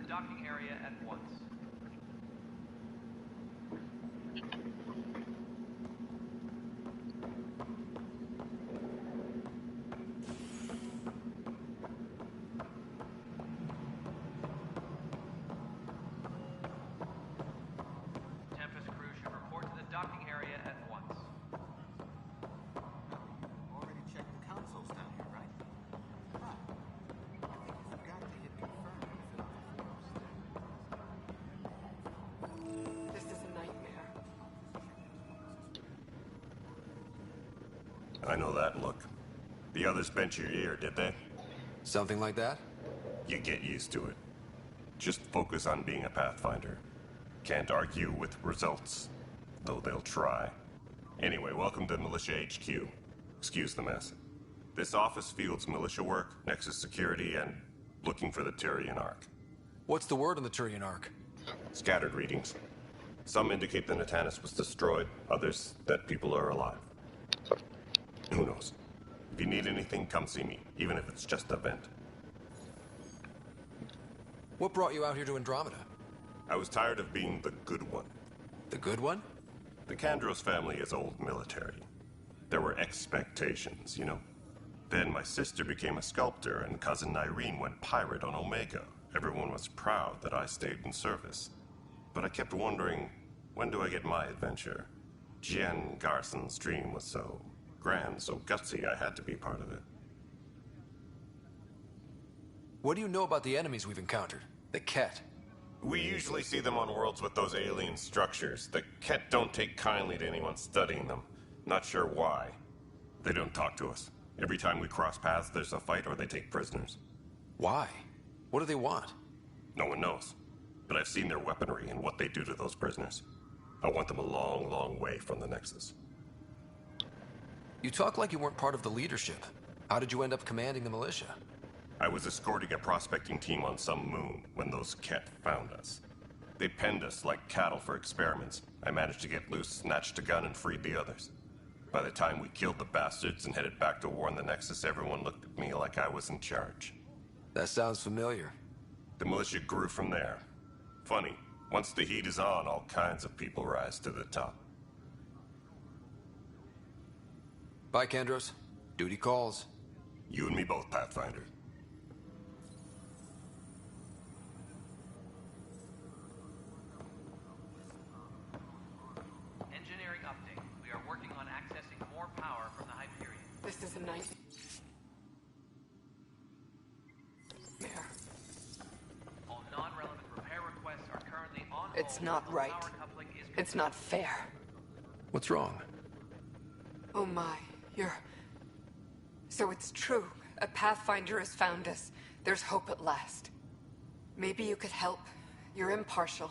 Docking area at once. Tempest crew should report to the docking area at once. Already checked the consoles down here, right? Ah, I think you forgot to hit confirm and fill out the forms. This is a nightmare. I know that look. The others bent your ear, did they? Something like that? You get used to it. Just focus on being a Pathfinder. Can't argue with results, though they'll try. Anyway, welcome to Militia HQ. Excuse the mess. This office fields militia work, Nexus security, and looking for the Tyrian Ark. What's the word on the Tyrian Ark? Scattered readings. Some indicate the Natanus was destroyed, others that people are alive. Who knows? If you need anything, come see me, even if it's just a vent. What brought you out here to Andromeda? I was tired of being the good one. The good one? The Kandros family is old military. There were expectations, you know. Then my sister became a sculptor and cousin Irene went pirate on Omega. Everyone was proud that I stayed in service. But I kept wondering, when do I get my adventure? Jen Garson's dream was so grand, so gutsy, I had to be part of it. What do you know about the enemies we've encountered? The Ket? We usually see them on worlds with those alien structures. The Ket don't take kindly to anyone studying them. Not sure why. They don't talk to us. Every time we cross paths, there's a fight or they take prisoners. Why? What do they want? No one knows. But I've seen their weaponry and what they do to those prisoners. I want them a long, long way from the Nexus. You talk like you weren't part of the leadership. How did you end up commanding the militia? I was escorting a prospecting team on some moon when those Ket found us. They penned us like cattle for experiments. I managed to get loose, snatched a gun, and freed the others. By the time we killed the bastards and headed back to war in the Nexus, everyone looked at me like I was in charge. That sounds familiar. The militia grew from there. Funny, once the heat is on, all kinds of people rise to the top. Bye, Kandros. Duty calls. You and me both, Pathfinder. Engineering update. We are working on accessing more power from the Hyperion. This is a nightmare. All non-relevant repair requests are currently on hold. It's not until right. power coupling is It's not fair. What's wrong? Oh my, you're... So it's true. A Pathfinder has found us. There's hope at last. Maybe you could help. You're impartial.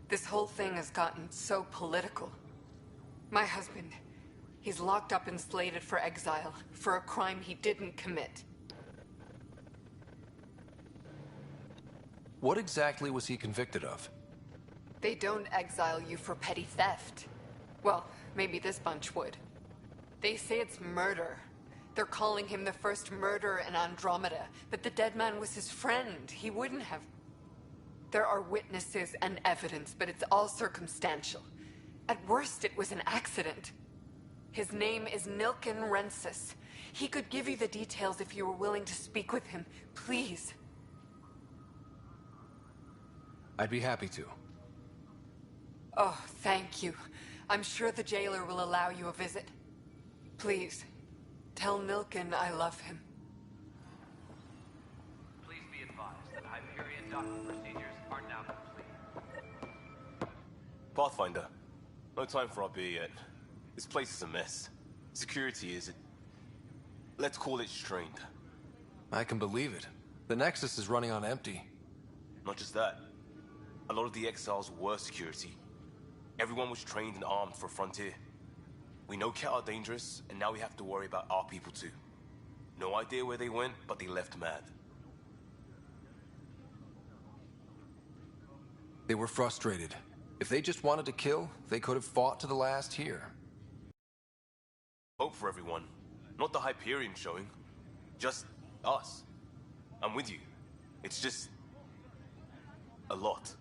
This whole thing has gotten so political. My husband, he's locked up and slated for exile for a crime he didn't commit. What exactly was he convicted of? They don't exile you for petty theft. Well, maybe this bunch would. They say it's murder. They're calling him the first murderer in Andromeda, but the dead man was his friend. He wouldn't have... There are witnesses and evidence, but it's all circumstantial. At worst, it was an accident. His name is Nilken Rensis. He could give you the details if you were willing to speak with him. Please. I'd be happy to. Oh, thank you. I'm sure the jailer will allow you a visit. Please, tell Nilken I love him. Please be advised that Hyperion docking procedures are now complete. Pathfinder, no time for our beer yet. This place is a mess. Security is... let's call it strained. I can believe it. The Nexus is running on empty. Not just that. A lot of the exiles were security. Everyone was trained and armed for Frontier. We know Cat are dangerous, and now we have to worry about our people too. No idea where they went, but they left mad. They were frustrated. If they just wanted to kill, they could have fought to the last here. Hope for everyone. Not the Hyperion showing. Just us. I'm with you. It's just... a lot.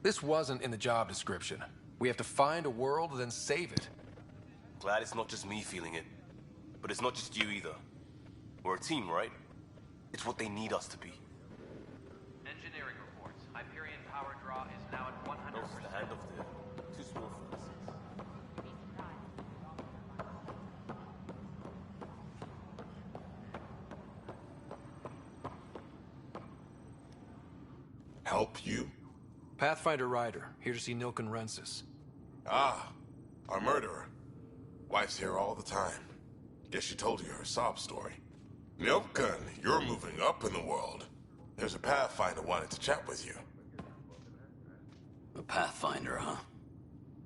This wasn't in the job description. We have to find a world, then save it. Glad it's not just me feeling it. But it's not just you either. We're a team, right? It's what they need us to be. Engineering reports. Hyperion power draw is now at 100%. Notice the hand over there. Too small for us. Help you? Pathfinder Ryder, here to see Nilken Rensis. Ah, our murderer. Wife's here all the time. Guess she told you her sob story. Nilken, you're moving up in the world. There's a Pathfinder wanted to chat with you. A Pathfinder, huh?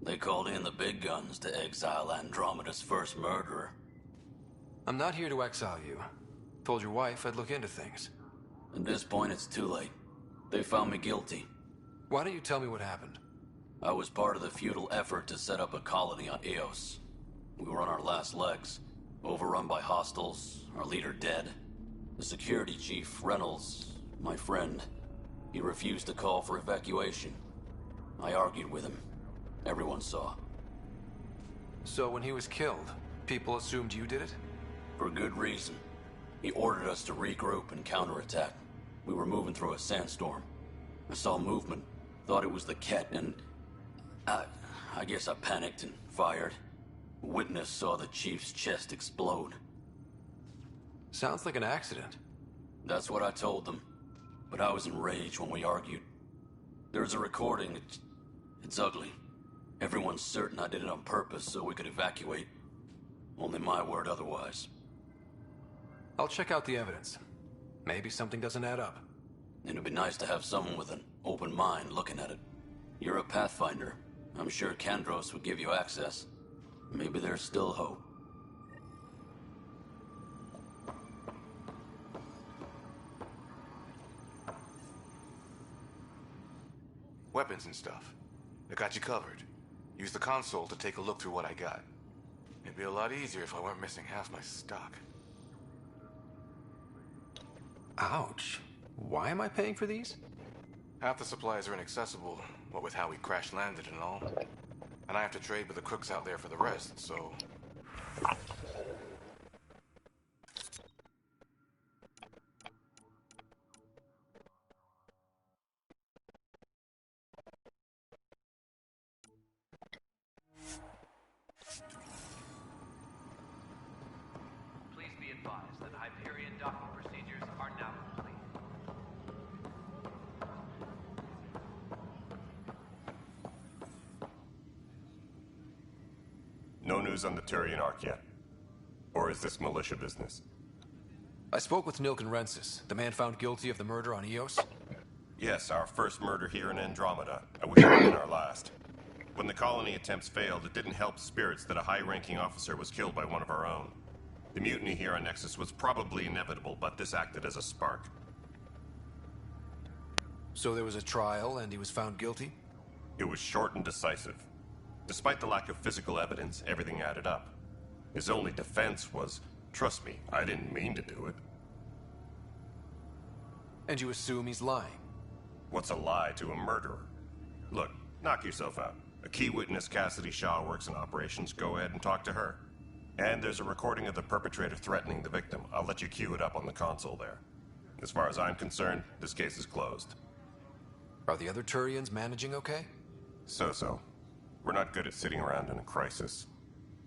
They called in the big guns to exile Andromeda's first murderer. I'm not here to exile you. Told your wife I'd look into things. At this point, it's too late. They found me guilty. Why don't you tell me what happened? I was part of the futile effort to set up a colony on Eos. We were on our last legs, overrun by hostiles, our leader dead. The security chief, Reynolds, my friend, he refused to call for evacuation. I argued with him. Everyone saw. So when he was killed, people assumed you did it? For good reason. He ordered us to regroup and counterattack. We were moving through a sandstorm. I saw movement, thought it was the Ket, and... I guess I panicked and fired. A witness saw the chief's chest explode. Sounds like an accident. That's what I told them. But I was enraged when we argued. There's a recording. It's ugly. Everyone's certain I did it on purpose so we could evacuate. Only my word otherwise. I'll check out the evidence. Maybe something doesn't add up. It'd be nice to have someone with an open mind looking at it. You're a Pathfinder. I'm sure Kandros would give you access. Maybe there's still hope. Weapons and stuff. I got you covered. Use the console to take a look through what I got. It'd be a lot easier if I weren't missing half my stock. Ouch. Why am I paying for these? Half the supplies are inaccessible, what with how we crash-landed and all. And I have to trade with the crooks out there for the rest, so... Please be advised that Hyperion docking procedures are now complete. No news on the Turian Ark yet? Or is this militia business? I spoke with Nilken Rensis, the man found guilty of the murder on Eos. Yes, our first murder here in Andromeda. I wish it had been our last. When the colony attempts failed, it didn't help spirits that a high-ranking officer was killed by one of our own. The mutiny here on Nexus was probably inevitable, but this acted as a spark. So there was a trial and he was found guilty? It was short and decisive. Despite the lack of physical evidence, everything added up. His only defense was, trust me, I didn't mean to do it. And you assume he's lying? What's a lie to a murderer? Look, knock yourself out. A key witness, Cassidy Shaw, works in operations. Go ahead and talk to her. And there's a recording of the perpetrator threatening the victim. I'll let you cue it up on the console there. As far as I'm concerned, this case is closed. Are the other Turians managing okay? So-so. We're not good at sitting around in a crisis.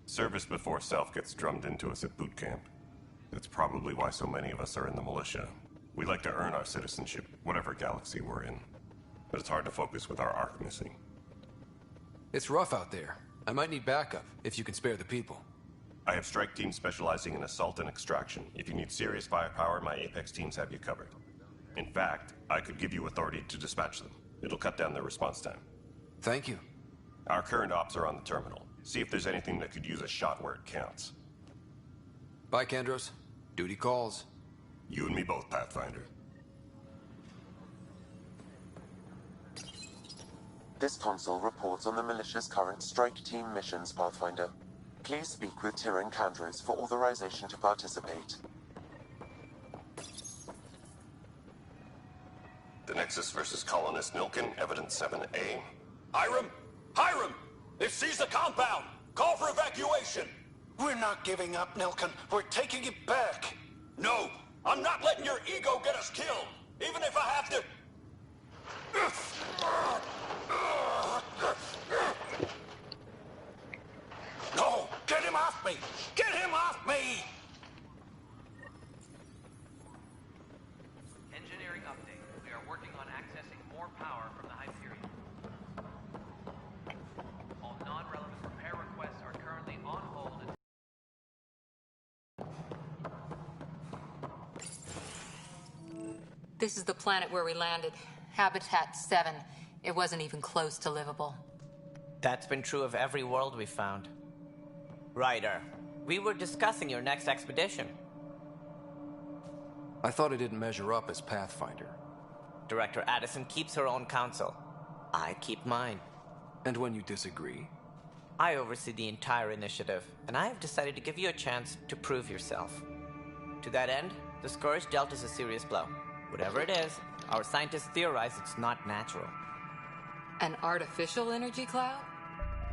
Service before self gets drummed into us at boot camp. That's probably why so many of us are in the militia. We like to earn our citizenship, whatever galaxy we're in. But it's hard to focus with our arc missing. It's rough out there. I might need backup, if you can spare the people. I have strike teams specializing in assault and extraction. If you need serious firepower, my Apex teams have you covered. In fact, I could give you authority to dispatch them. It'll cut down their response time. Thank you. Our current ops are on the terminal. See if there's anything that could use a shot where it counts. Bye, Kandros. Duty calls. You and me both, Pathfinder. This console reports on the militia's current strike team missions, Pathfinder. Please speak with Tyrion Kandros for authorization to participate. The Nexus versus Colonist Nilkin, Evidence 7A. Hiram! Hiram! They've seized the compound! Call for evacuation! We're not giving up, Nilkin. We're taking it back. No! I'm not letting your ego get us killed! Even if I have to... No! Get him off me! Get him off me! Engineering update. We are working on accessing more power from the Hyperion. All non-relevant repair requests are currently on hold. This is the planet where we landed. Habitat 7. It wasn't even close to livable. That's been true of every world we've found. Ryder, we were discussing your next expedition. I thought it didn't measure up as Pathfinder. Director Addison keeps her own counsel. I keep mine. And when you disagree? I oversee the entire initiative, and I have decided to give you a chance to prove yourself. To that end, the Scourge dealt us a serious blow. Whatever it is, our scientists theorize it's not natural. An artificial energy cloud?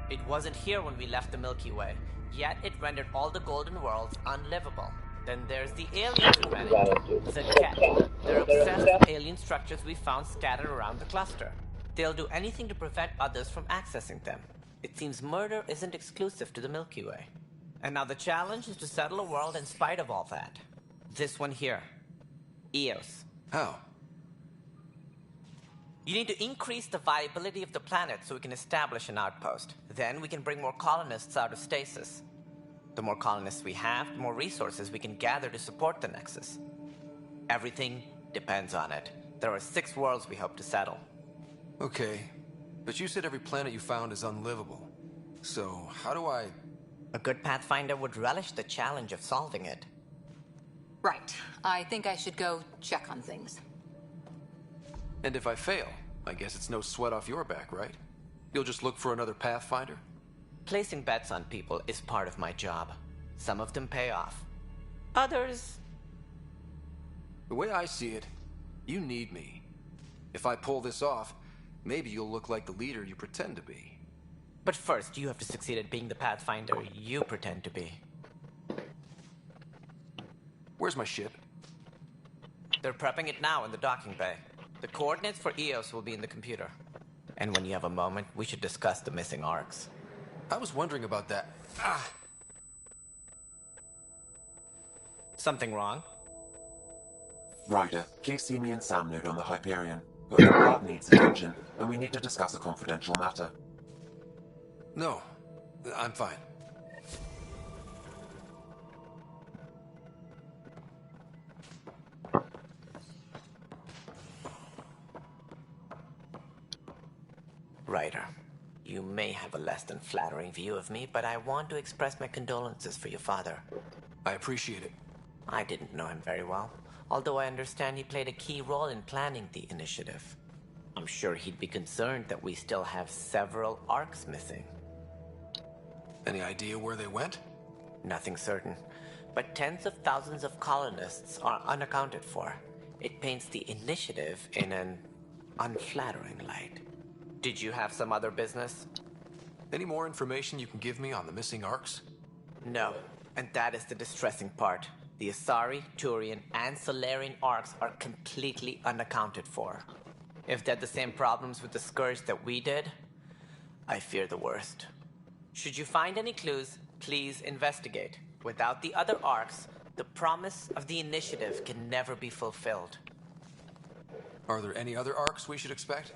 It wasn't here when we left the Milky Way, yet it rendered all the golden worlds unlivable. Then there's the aliens we ran into, the Ket. They're obsessed with alien structures we found scattered around the cluster. They'll do anything to prevent others from accessing them. It seems murder isn't exclusive to the Milky Way. And now the challenge is to settle a world in spite of all that. This one here. Eos. How? You need to increase the viability of the planet so we can establish an outpost. Then we can bring more colonists out of stasis. The more colonists we have, the more resources we can gather to support the Nexus. Everything depends on it. There are 6 worlds we hope to settle. Okay, but you said every planet you found is unlivable. So, how do I... A good Pathfinder would relish the challenge of solving it. Right. I think I should go check on things. And if I fail, I guess it's no sweat off your back, right? You'll just look for another Pathfinder? Placing bets on people is part of my job. Some of them pay off. Others... The way I see it, you need me. If I pull this off, maybe you'll look like the leader you pretend to be. But first, you have to succeed at being the Pathfinder you pretend to be. Where's my ship? They're prepping it now in the docking bay. The coordinates for Eos will be in the computer. And when you have a moment, we should discuss the missing arcs. I was wondering about that. Something wrong? Ryder, please see me and Sam Node on the Hyperion. But the lab needs attention, and we need to discuss a confidential matter. No, I'm fine. Ryder, you may have a less than flattering view of me, but I want to express my condolences for your father. I appreciate it. I didn't know him very well, although I understand he played a key role in planning the initiative. I'm sure he'd be concerned that we still have several arcs missing. Any idea where they went? Nothing certain, but tens of thousands of colonists are unaccounted for. It paints the initiative in an unflattering light. Did you have some other business? Any more information you can give me on the missing arcs? No, and that is the distressing part. The Asari, Turian, and Solarian arcs are completely unaccounted for. If they had the same problems with the Scourge that we did, I fear the worst. Should you find any clues, please investigate. Without the other arcs, the promise of the initiative can never be fulfilled. Are there any other arcs we should expect?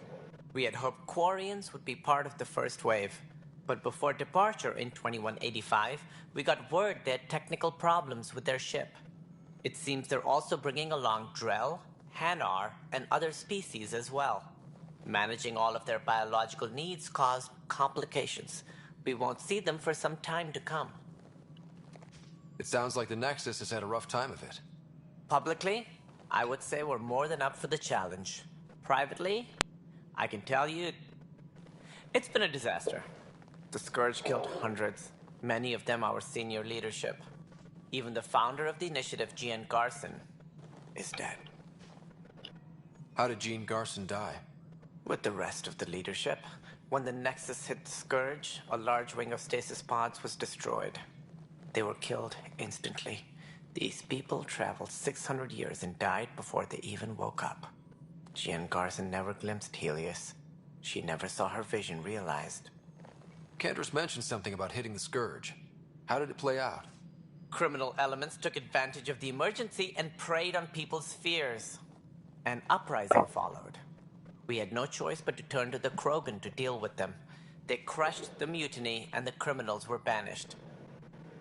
We had hoped Quarians would be part of the first wave, but before departure in 2185, we got word they had technical problems with their ship. It seems they're also bringing along Drell, Hanar, and other species as well. Managing all of their biological needs caused complications. We won't see them for some time to come. It sounds like the Nexus has had a rough time of it. Publicly, I would say we're more than up for the challenge. Privately, I can tell you, it's been a disaster. The Scourge killed hundreds, many of them our senior leadership. Even the founder of the initiative, Jean Garson, is dead. How did Jean Garson die? With the rest of the leadership. When the Nexus hit the Scourge, a large wing of stasis pods was destroyed. They were killed instantly. These people traveled 600 years and died before they even woke up. Jean Garson never glimpsed Helios. She never saw her vision realized. Candace mentioned something about hitting the Scourge. How did it play out? Criminal elements took advantage of the emergency and preyed on people's fears. An uprising followed. We had no choice but to turn to the Krogan to deal with them. They crushed the mutiny and the criminals were banished.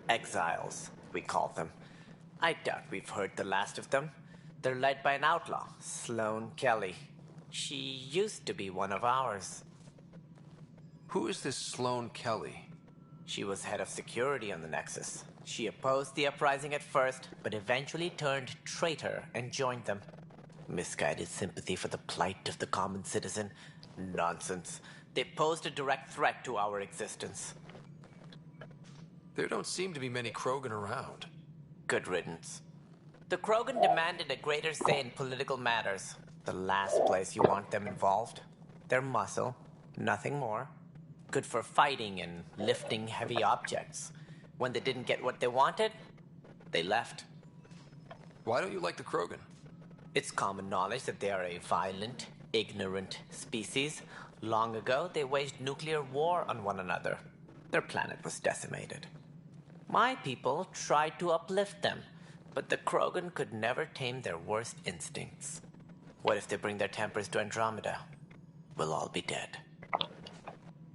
Exiles, we call them. I doubt we've heard the last of them. They're led by an outlaw, Sloane Kelly. She used to be one of ours. Who is this Sloane Kelly? She was head of security on the Nexus. She opposed the uprising at first, but eventually turned traitor and joined them. Misguided sympathy for the plight of the common citizen? Nonsense. They posed a direct threat to our existence. There don't seem to be many Krogan around. Good riddance. The Krogan demanded a greater say in political matters. The last place you want them involved. Their muscle, nothing more. Good for fighting and lifting heavy objects. When they didn't get what they wanted, they left. Why don't you like the Krogan? It's common knowledge that they are a violent, ignorant species. Long ago, they waged nuclear war on one another. Their planet was decimated. My people tried to uplift them, but the Krogan could never tame their worst instincts. What if they bring their tempers to Andromeda? We'll all be dead.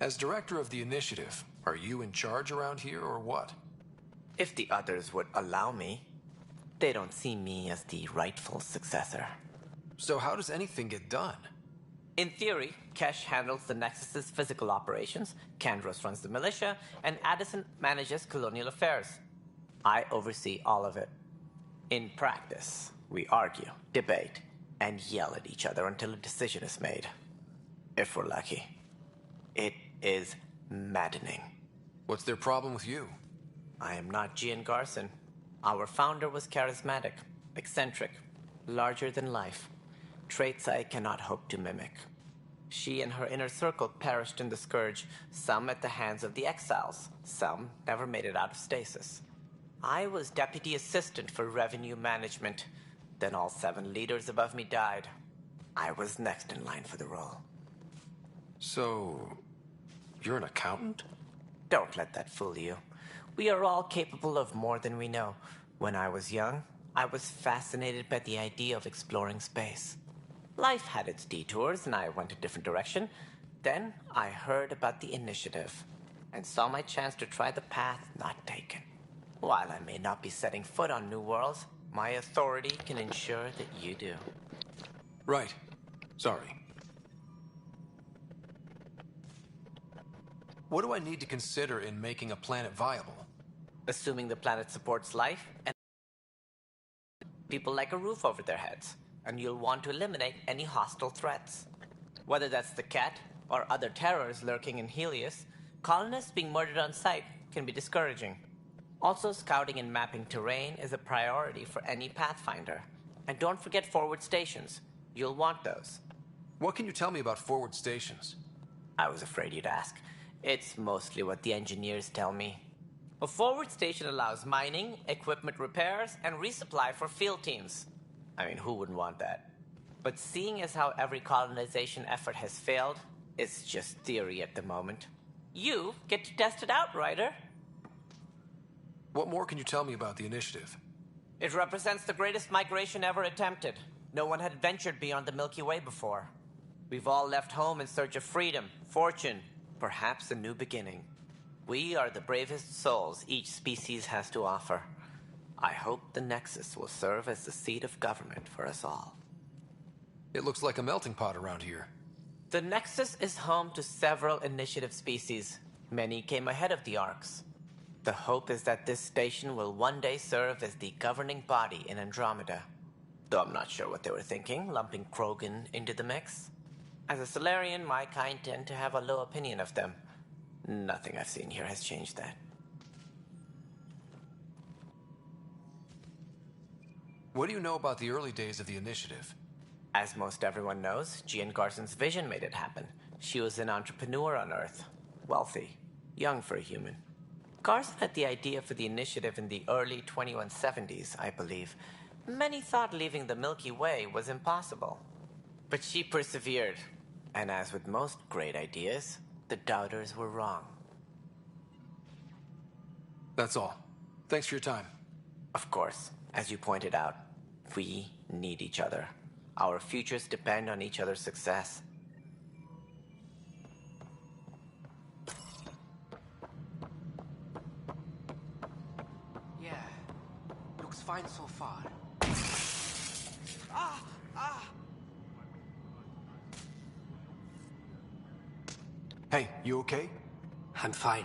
As director of the initiative, are you in charge around here or what? If the others would allow me. They don't see me as the rightful successor. So how does anything get done? In theory, Kesh handles the Nexus's physical operations, Kandros runs the militia, and Addison manages colonial affairs. I oversee all of it. In practice, we argue, debate, and yell at each other until a decision is made. If we're lucky. It is maddening. What's their problem with you? I am not Jean Garson. Our founder was charismatic, eccentric, larger than life. Traits I cannot hope to mimic. She and her inner circle perished in the Scourge, some at the hands of the exiles, some never made it out of stasis. I was deputy assistant for revenue management. Then all 7 leaders above me died. I was next in line for the role. So, you're an accountant? Don't let that fool you. We are all capable of more than we know. When I was young, I was fascinated by the idea of exploring space. Life had its detours, and I went a different direction. Then I heard about the initiative, and saw my chance to try the path not taken. While I may not be setting foot on new worlds, my authority can ensure that you do. Right. Sorry. What do I need to consider in making a planet viable? assuming the planet supports life and people like a roof over their heads, and you'll want to eliminate any hostile threats. Whether that's the cat or other terrors lurking in Helios, colonists being murdered on sight can be discouraging. Also, scouting and mapping terrain is a priority for any Pathfinder. And don't forget forward stations. You'll want those. What can you tell me about forward stations? I was afraid you'd ask. It's mostly what the engineers tell me. A forward station allows mining, equipment repairs, and resupply for field teams. I mean, who wouldn't want that? But seeing as how every colonization effort has failed, it's just theory at the moment. You get to test it out, Ryder. What more can you tell me about the initiative? It represents the greatest migration ever attempted. No one had ventured beyond the Milky Way before. We've all left home in search of freedom, fortune, perhaps a new beginning. We are the bravest souls each species has to offer. I hope the Nexus will serve as the seat of government for us all. It looks like a melting pot around here. The Nexus is home to several initiative species. Many came ahead of the Arks. The hope is that this station will one day serve as the governing body in Andromeda. Though I'm not sure what they were thinking, lumping Krogan into the mix. As a Solarian, my kind tend to have a low opinion of them. Nothing I've seen here has changed that. What do you know about the early days of the initiative? As most everyone knows, Jean Garson's vision made it happen. She was an entrepreneur on Earth. Wealthy. Young for a human. Garson had the idea for the initiative in the early 2170s, I believe. Many thought leaving the Milky Way was impossible. But she persevered. And as with most great ideas, the doubters were wrong. That's all. Thanks for your time. Of course, as you pointed out, we need each other. Our futures depend on each other's success. Yeah, looks fine so far. Hey, you okay? I'm fine.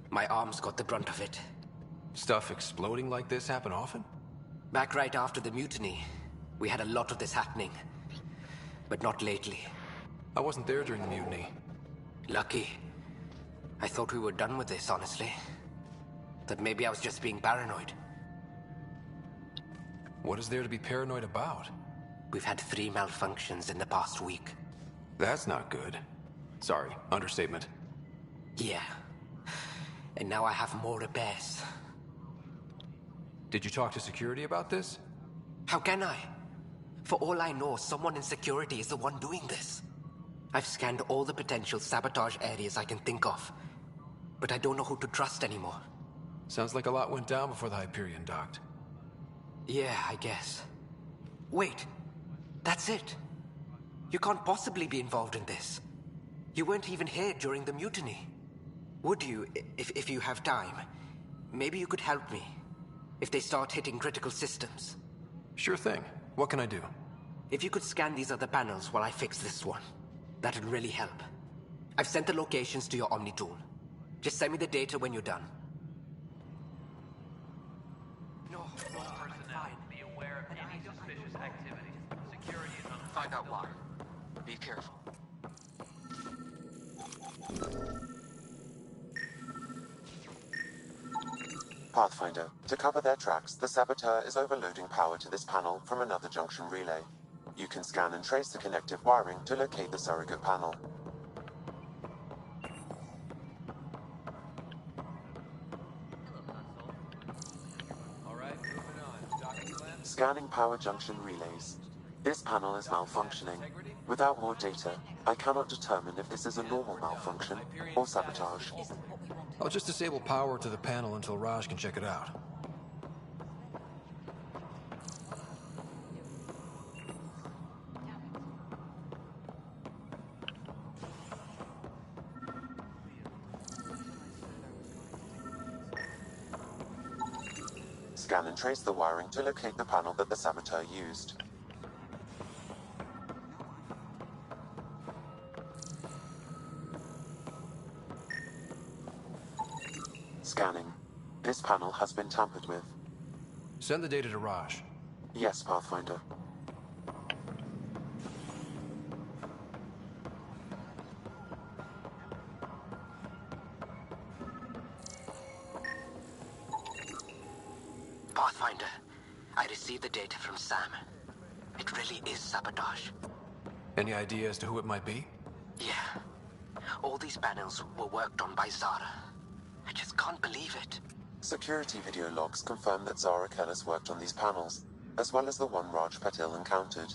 My arms got the brunt of it. Stuff exploding like this happen often? Back right after the mutiny, we had a lot of this happening. But not lately. I wasn't there during the mutiny. Lucky. I thought we were done with this, honestly. That maybe I was just being paranoid. What is there to be paranoid about? We've had 3 malfunctions in the past week. That's not good. Sorry, understatement. Yeah. And now I have more repairs. Did you talk to security about this? How can I? For all I know, someone in security is the one doing this. I've scanned all the potential sabotage areas I can think of. But I don't know who to trust anymore. Sounds like a lot went down before the Hyperion docked. Yeah, I guess. Wait. That's it. You can't possibly be involved in this. You weren't even here during the mutiny. Would you, if you have time? Maybe you could help me. If they start hitting critical systems. Sure thing. What can I do? If you could scan these other panels while I fix this one, that'd really help. I've sent the locations to your Omni tool. Just send me the data when you're done. No, personnel, be aware of any suspicious activity. Security is on. Find out why. Be careful. Pathfinder, to cover their tracks, the saboteur is overloading power to this panel from another junction relay. You can scan and trace the connective wiring to locate the surrogate panel. Scanning power junction relays. This panel is malfunctioning. Without more data, I cannot determine if this is a normal malfunction or sabotage. I'll just disable power to the panel until Raj can check it out. Scan and trace the wiring to locate the panel that the saboteur used. Scanning. This panel has been tampered with. Send the data to Raj. Yes, Pathfinder. Pathfinder, I received the data from Sam. It really is sabotage. Any idea as to who it might be? Yeah. All these panels were worked on by Zara. I just can't believe it. Security video logs confirm that Zara Kellis worked on these panels, as well as the one Raj Patil encountered.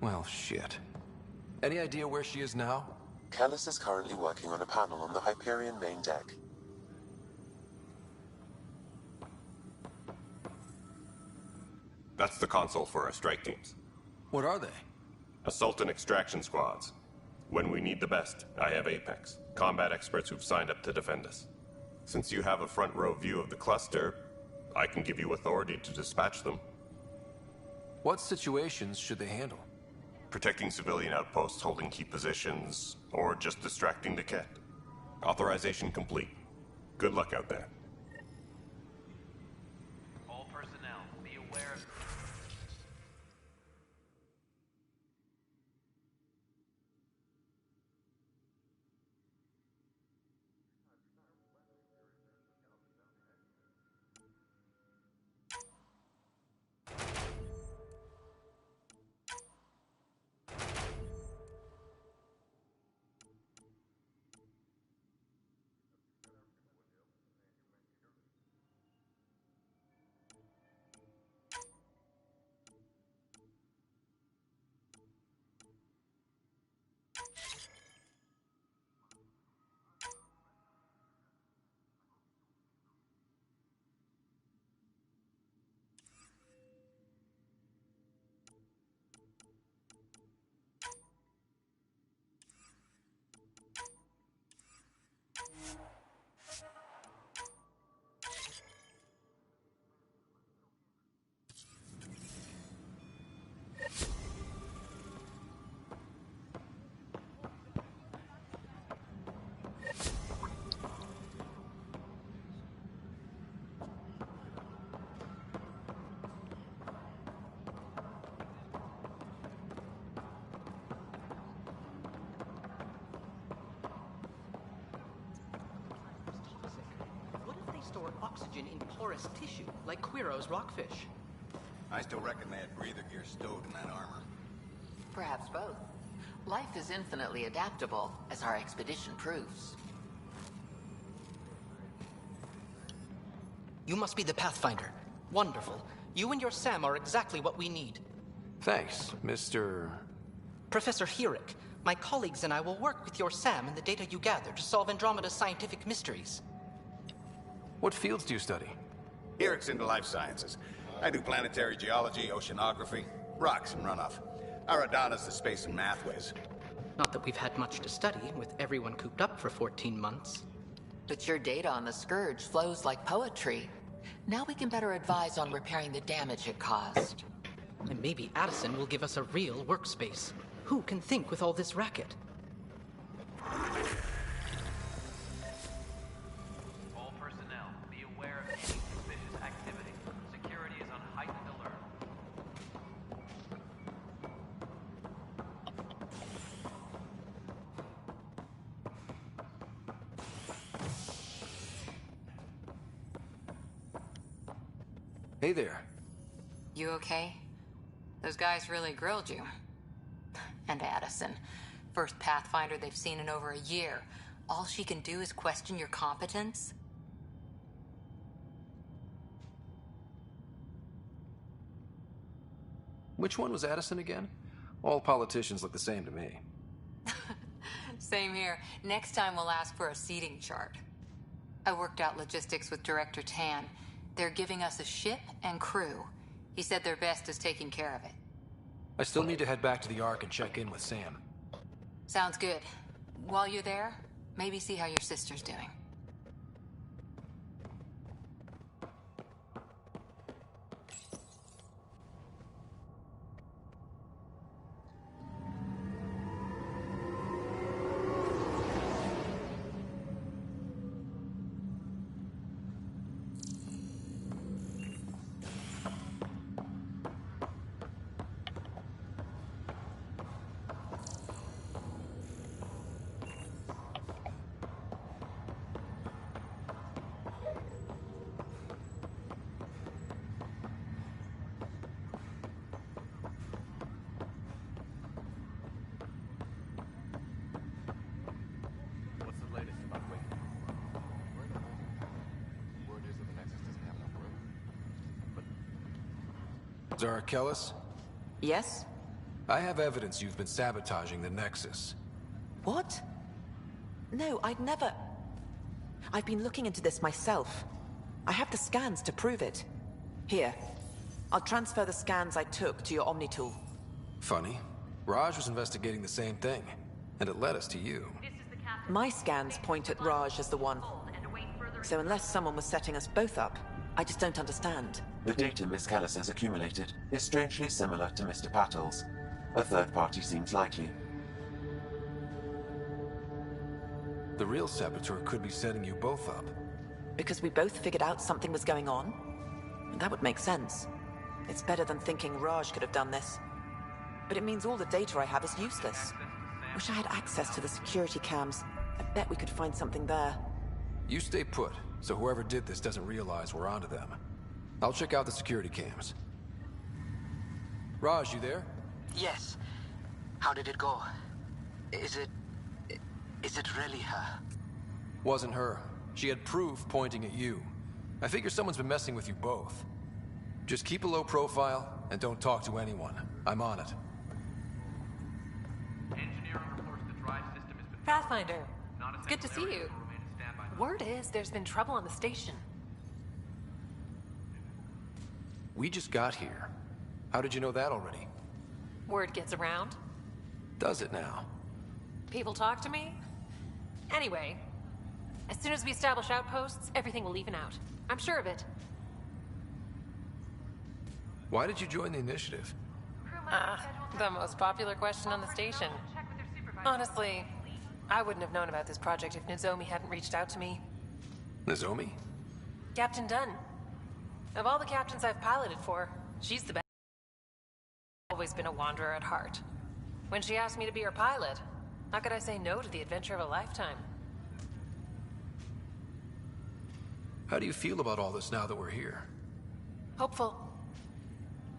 Well, shit. Any idea where she is now? Kellis is currently working on a panel on the Hyperion main deck. That's the console for our strike teams. What are they? Assault and extraction squads. When we need the best, I have Apex, combat experts who've signed up to defend us. Since you have a front row view of the cluster, I can give you authority to dispatch them. What situations should they handle? Protecting civilian outposts, holding key positions, or just distracting the Ket. Authorization complete. Good luck out there. All personnel, be aware of... Store oxygen in porous tissue, like Quiro's rockfish. I still reckon they had breather gear stowed in that armor. Perhaps both. Life is infinitely adaptable, as our expedition proves. You must be the Pathfinder. Wonderful. You and your Sam are exactly what we need. Thanks, Mr. Professor Herrick. My colleagues and I will work with your Sam and the data you gather to solve Andromeda's scientific mysteries. What fields do you study? Herrick's into life sciences. I do planetary geology, oceanography, rocks and runoff. Aradana's the space and math whiz. Not that we've had much to study, with everyone cooped up for 14 months. But your data on the Scourge flows like poetry. Now we can better advise on repairing the damage it caused. And maybe Addison will give us a real workspace. Who can think with all this racket? All personnel, be aware of any suspicious activity. Security is on heightened alert. Hey there. You okay? Those guys really grilled you. And Addison. First Pathfinder they've seen in over a year. All she can do is question your competence? Which one was Addison again? All politicians look the same to me. Same here. Next time we'll ask for a seating chart. I worked out logistics with Director Tan. They're giving us a ship and crew. He said their best is taking care of it. I still need to head back to the Ark and check in with Sam. Sounds good. While you're there, maybe see how your sister's doing. Zara Kellis? Yes? I have evidence you've been sabotaging the Nexus. What? No, I'd never... I've been looking into this myself. I have the scans to prove it. Here. I'll transfer the scans I took to your Omni tool. Funny. Raj was investigating the same thing, and it led us to you. My scans point at Raj as the one. So unless someone was setting us both up, I just don't understand. The data Miss Kellis has accumulated is strangely similar to Mr. Patel's. A third party seems likely. The real saboteur could be setting you both up. Because we both figured out something was going on? That would make sense. It's better than thinking Raj could have done this. But it means all the data I have is useless. Wish I had access to the security cams. I bet we could find something there. You stay put, so whoever did this doesn't realize we're onto them. I'll check out the security cams. Raj, you there? Yes. How did it go? Is it really her? Wasn't her. She had proof pointing at you. I figure someone's been messing with you both. Just keep a low profile and don't talk to anyone. I'm on it. Pathfinder, it's good to see you. Word is there's been trouble on the station. We just got here. How did you know that already? Word gets around. Does it now? People talk to me. Anyway, as soon as we establish outposts, everything will even out. I'm sure of it. Why did you join the initiative? The most popular question on the station. Honestly, I wouldn't have known about this project if Nozomi hadn't reached out to me. Nozomi? Captain Dunn. Of all the captains I've piloted for, she's the best. I've always been a wanderer at heart. When she asked me to be her pilot, how could I say no to the adventure of a lifetime? How do you feel about all this now that we're here? Hopeful.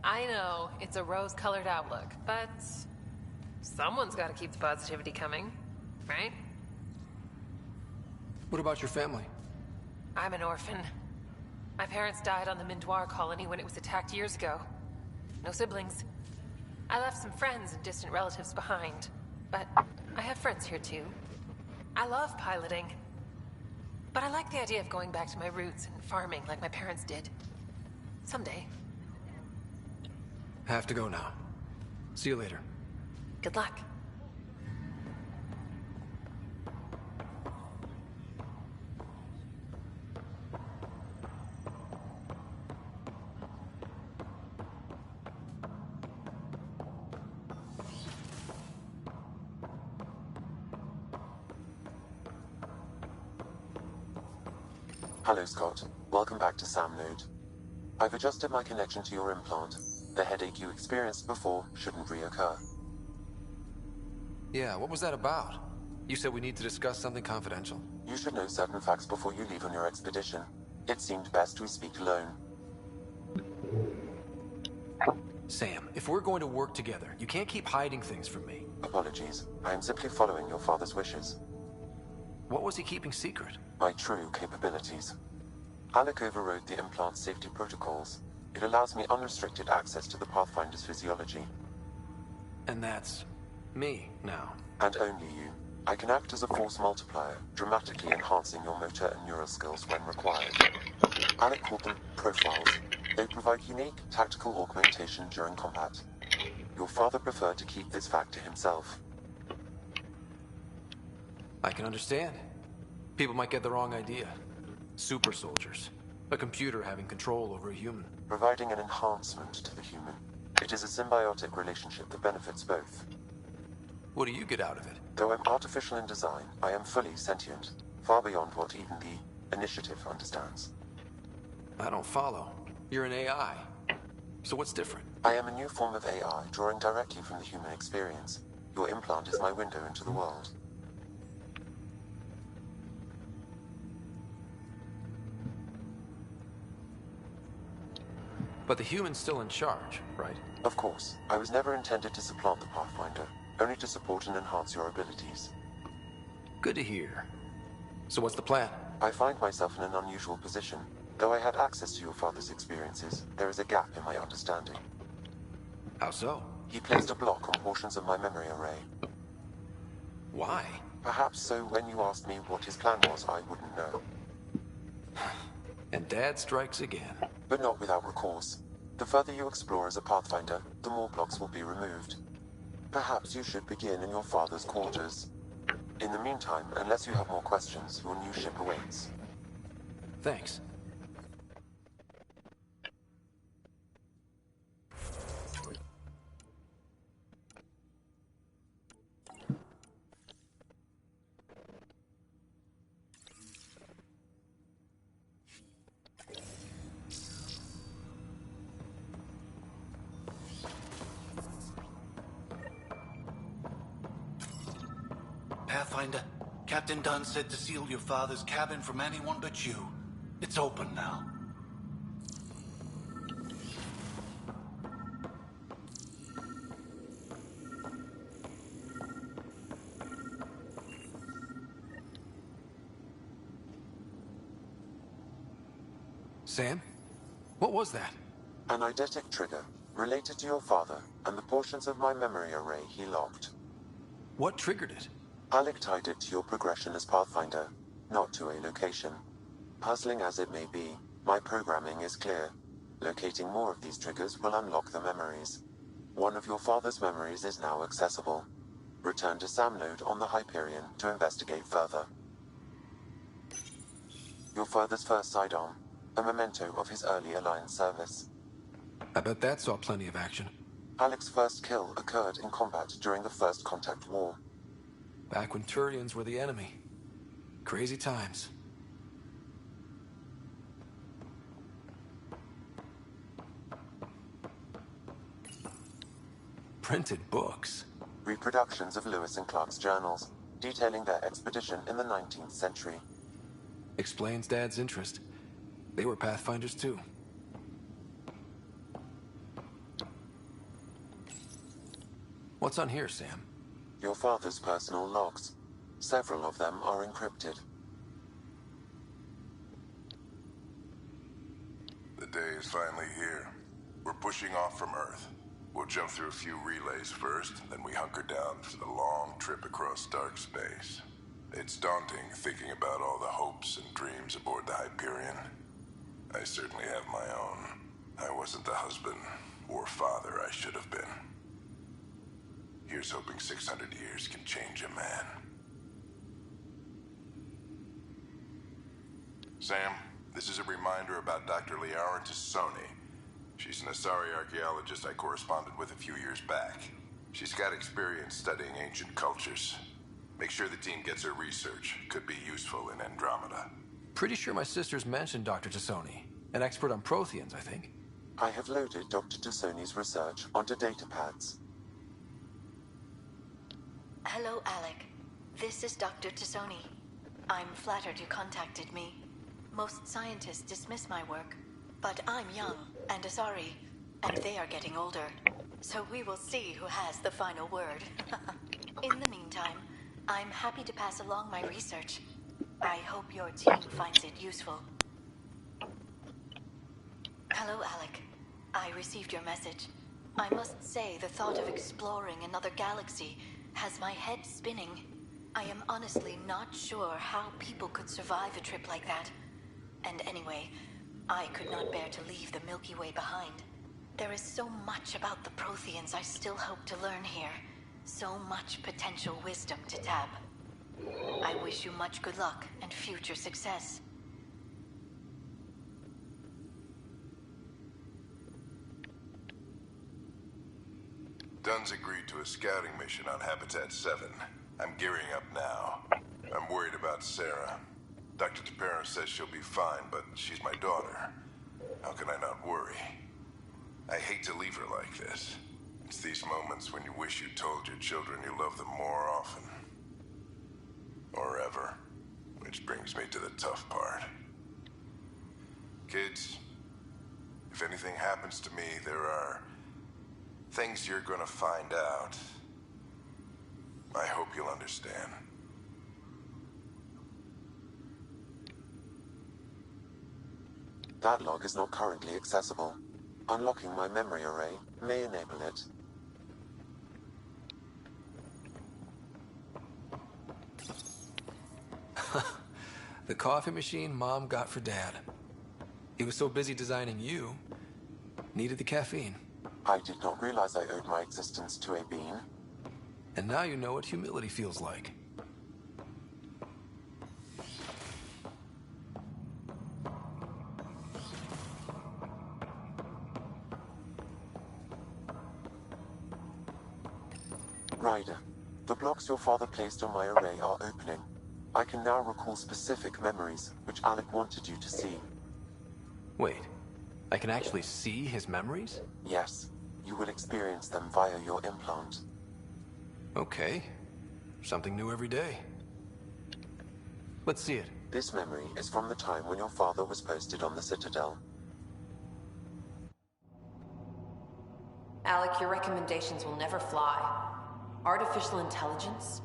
I know it's a rose-colored outlook, but someone's got to keep the positivity coming, right? What about your family? I'm an orphan. My parents died on the Mindoir colony when it was attacked years ago. No siblings. I left some friends and distant relatives behind, but I have friends here too. I love piloting, but I like the idea of going back to my roots and farming like my parents did. Someday. Have to go now. See you later. Good luck. Hello, Scott. Welcome back to Sam Node. I've adjusted my connection to your implant. The headache you experienced before shouldn't reoccur. Yeah, what was that about? You said we need to discuss something confidential. You should know certain facts before you leave on your expedition. It seemed best we speak alone. Sam, if we're going to work together, you can't keep hiding things from me. Apologies. I am simply following your father's wishes. What was he keeping secret? My true capabilities. Alec overrode the implant's safety protocols. It allows me unrestricted access to the Pathfinder's physiology. And that's me now. And only you. I can act as a force multiplier, dramatically enhancing your motor and neural skills when required. Alec called them profiles. They provide unique tactical augmentation during combat. Your father preferred to keep this fact to himself. I can understand. People might get the wrong idea. Super soldiers. A computer having control over a human. Providing an enhancement to the human. It is a symbiotic relationship that benefits both. What do you get out of it? Though I'm artificial in design, I am fully sentient. Far beyond what even the Initiative understands. I don't follow. You're an AI. So what's different? I am a new form of AI, drawing directly from the human experience. Your implant is my window into the world. But the human's still in charge, right? Of course. I was never intended to supplant the Pathfinder, only to support and enhance your abilities. Good to hear. So what's the plan? I find myself in an unusual position. Though I had access to your father's experiences, there is a gap in my understanding. How so? He placed a block on portions of my memory array. Why? Perhaps so when you asked me what his plan was, I wouldn't know. And Dad strikes again. But not without recourse. The further you explore as a Pathfinder, the more blocks will be removed. Perhaps you should begin in your father's quarters. In the meantime, unless you have more questions, your new ship awaits. Thanks. Pathfinder, Captain Dunn said to seal your father's cabin from anyone but you. It's open now. Sam? What was that? An eidetic trigger, related to your father, and the portions of my memory array he locked. What triggered it? Alec tied it to your progression as Pathfinder, not to a location. Puzzling as it may be, my programming is clear. Locating more of these triggers will unlock the memories. One of your father's memories is now accessible. Return to Sam node on the Hyperion to investigate further. Your father's first sidearm, a memento of his early Alliance service. I bet that saw plenty of action. Alec's first kill occurred in combat during the First Contact War. Back when Turians were the enemy. Crazy times. Printed books. Reproductions of Lewis and Clark's journals, detailing their expedition in the 19th century. Explains Dad's interest. They were Pathfinders too. What's on here, Sam? Your father's personal logs. Several of them are encrypted. The day is finally here. We're pushing off from Earth. We'll jump through a few relays first, then we hunker down for the long trip across dark space. It's daunting thinking about all the hopes and dreams aboard the Hyperion. I certainly have my own. I wasn't the husband or father I should have been. Here's hoping 600 years can change a man. Sam, this is a reminder about Dr. Liara Tassoni. She's an Asari archaeologist I corresponded with a few years back. She's got experience studying ancient cultures. Make sure the team gets her research. Could be useful in Andromeda. Pretty sure my sisters mentioned Dr. Tassoni. An expert on Protheans, I think. I have loaded Dr. Tassoni's research onto datapads. Hello, Alec. This is Dr. Tassoni. I'm flattered you contacted me. Most scientists dismiss my work, but I'm young and Asari, and they are getting older. So we will see who has the final word. In the meantime, I'm happy to pass along my research. I hope your team finds it useful. Hello, Alec. I received your message. I must say the thought of exploring another galaxy has my head spinning. I am honestly not sure how people could survive a trip like that. And anyway, I could not bear to leave the Milky Way behind. There is so much about the Protheans I still hope to learn here. So much potential wisdom to tap. I wish you much good luck and future success. Dunn's agreed to a scouting mission on Habitat 7. I'm gearing up now. I'm worried about Sarah. Dr. Tapero says she'll be fine, but she's my daughter. How can I not worry? I hate to leave her like this. It's these moments when you wish you told your children you love them more often. Or ever. Which brings me to the tough part. Kids, if anything happens to me, there are things you're gonna find out. I hope you'll understand. That log is not currently accessible. Unlocking my memory array may enable it. The coffee machine Mom got for Dad. He was so busy designing you, needed the caffeine. I did not realize I owed my existence to a bean. And now you know what humility feels like. Ryder, the blocks your father placed on my array are opening. I can now recall specific memories, which Alec wanted you to see. Wait, I can actually see his memories? Yes, you will experience them via your implant. Okay, something new every day. Let's see it. This memory is from the time when your father was posted on the Citadel. Alec, your recommendations will never fly. Artificial intelligence?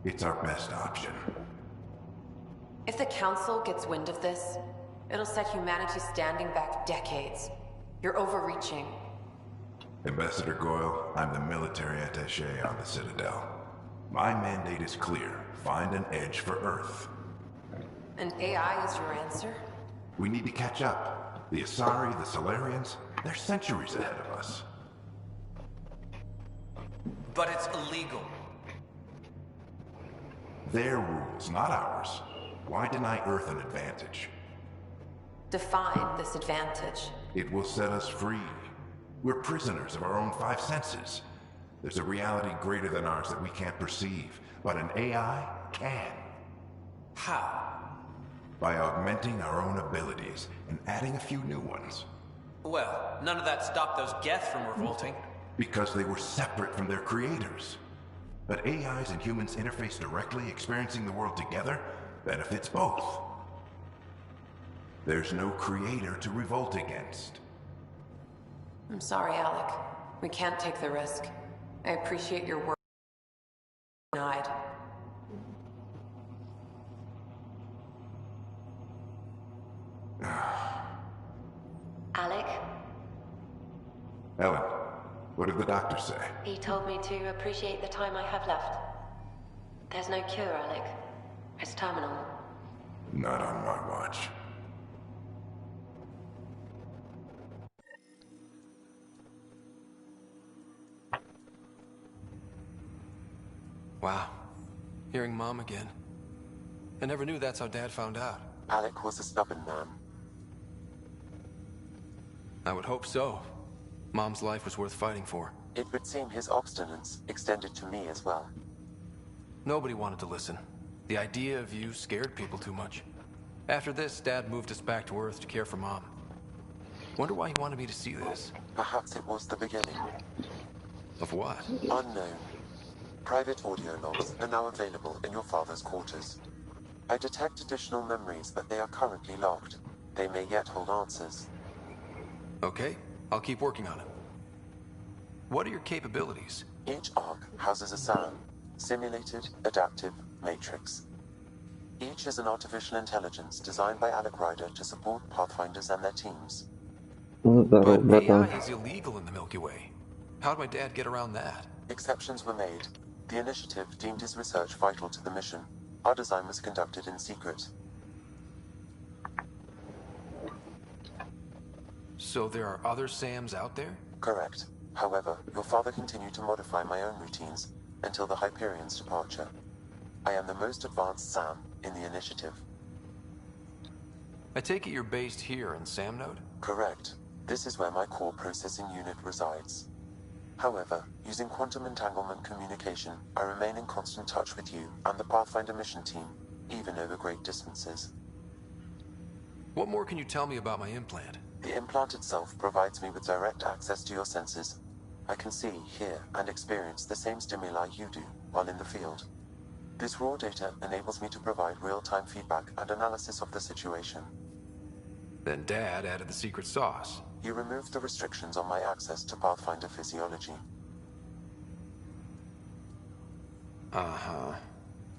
It's our best option. If the Council gets wind of this, it'll set humanity standing back decades. You're overreaching. Ambassador Goyle, I'm the military attaché on the Citadel. My mandate is clear. Find an edge for Earth. And AI is your answer? We need to catch up. The Asari, the Solarians, they're centuries ahead of us. But it's illegal. Their rules, not ours. Why deny Earth an advantage? Define this advantage. It will set us free. We're prisoners of our own five senses. There's a reality greater than ours that we can't perceive, but an AI can. How? By augmenting our own abilities and adding a few new ones. Well, none of that stopped those Geth from revolting. Because they were separate from their creators. But AIs and humans interface directly, experiencing the world together, benefits both. There's no creator to revolt against. I'm sorry, Alec. We can't take the risk. I appreciate your work. Denied. Alec? Ellen, what did the doctor say? He told me to appreciate the time I have left. There's no cure, Alec. It's terminal. Not on my watch. Wow. Hearing Mom again. I never knew that's how Dad found out. Alec was a stubborn man. I would hope so. Mom's life was worth fighting for. It would seem his obstinance extended to me as well. Nobody wanted to listen. The idea of you scared people too much. After this, Dad moved us back to Earth to care for Mom. Wonder why he wanted me to see this. Perhaps it was the beginning. Of what? Unknown. Private audio logs are now available in your father's quarters. I detect additional memories, but they are currently locked. They may yet hold answers. Okay, I'll keep working on it. What are your capabilities? Each arc houses a SAM, Simulated Adaptive Matrix. Each is an artificial intelligence designed by Alec Ryder to support Pathfinders and their teams. But AI is illegal in the Milky Way. How'd my dad get around that? Exceptions were made. The initiative deemed his research vital to the mission. Our design was conducted in secret. So there are other SAMs out there? Correct. However, your father continued to modify my own routines until the Hyperion's departure. I am the most advanced SAM in the initiative. I take it you're based here in SAM Node? Correct. This is where my core processing unit resides. However, using quantum entanglement communication, I remain in constant touch with you and the Pathfinder mission team, even over great distances. What more can you tell me about my implant? The implant itself provides me with direct access to your senses. I can see, hear, and experience the same stimuli you do while in the field. This raw data enables me to provide real-time feedback and analysis of the situation. Then Dad added the secret sauce. He removed the restrictions on my access to Pathfinder physiology. Uh-huh.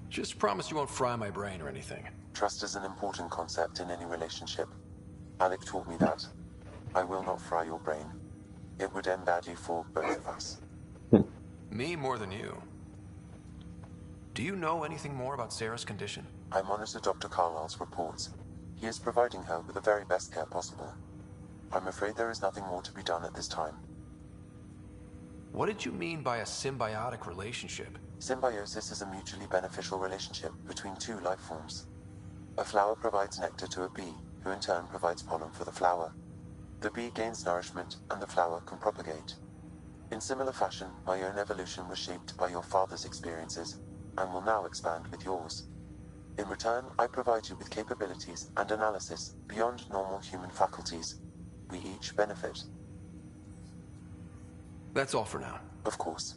Just promise you won't fry my brain or anything. Trust is an important concept in any relationship. Alec taught me that. I will not fry your brain. It would end badly for both of us. Me more than you. Do you know anything more about Sarah's condition? I monitor Dr. Carlisle's reports. He is providing her with the very best care possible. I'm afraid there is nothing more to be done at this time. What did you mean by a symbiotic relationship? Symbiosis is a mutually beneficial relationship between two life forms. A flower provides nectar to a bee, who in turn provides pollen for the flower. The bee gains nourishment, and the flower can propagate. In similar fashion, my own evolution was shaped by your father's experiences, and will now expand with yours. In return, I provide you with capabilities and analysis beyond normal human faculties. We each benefit. That's all for now. Of course.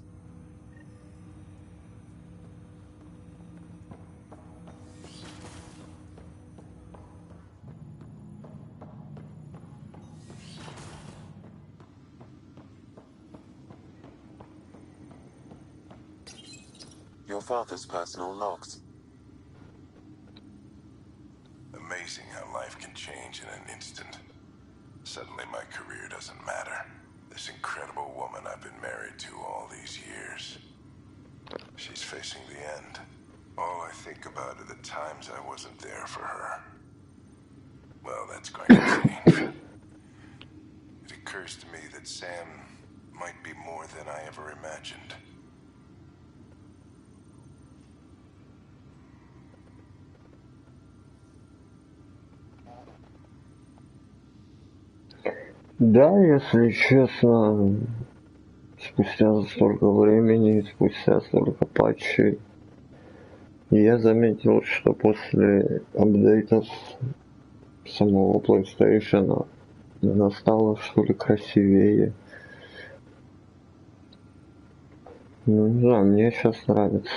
Your father's personal logs. Amazing how life can change in an instant. Suddenly my career doesn't matter. This incredible woman I've been married to all these years. She's facing the end. All I think about are the times I wasn't there for her. Well, that's going to change. It occurs to me that Sam might be more than I ever imagined. Да, если честно, спустя столько времени, спустя столько патчей, я заметил, что после апдейтов самого PlayStation она стала, что ли, красивее. Ну, не знаю, мне сейчас нравится.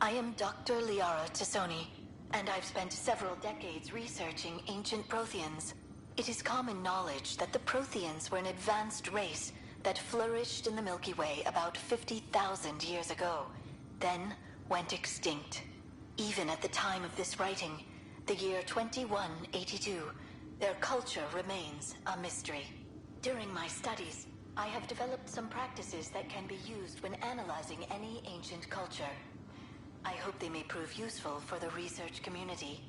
I am Dr. Liara Tassoni, and I've spent several decades researching ancient Protheans. It is common knowledge that the Protheans were an advanced race that flourished in the Milky Way about 50,000 years ago, then went extinct. Even at the time of this writing, the year 2182, their culture remains a mystery. During my studies, I have developed some practices that can be used when analyzing any ancient culture. I hope they may prove useful for the research community.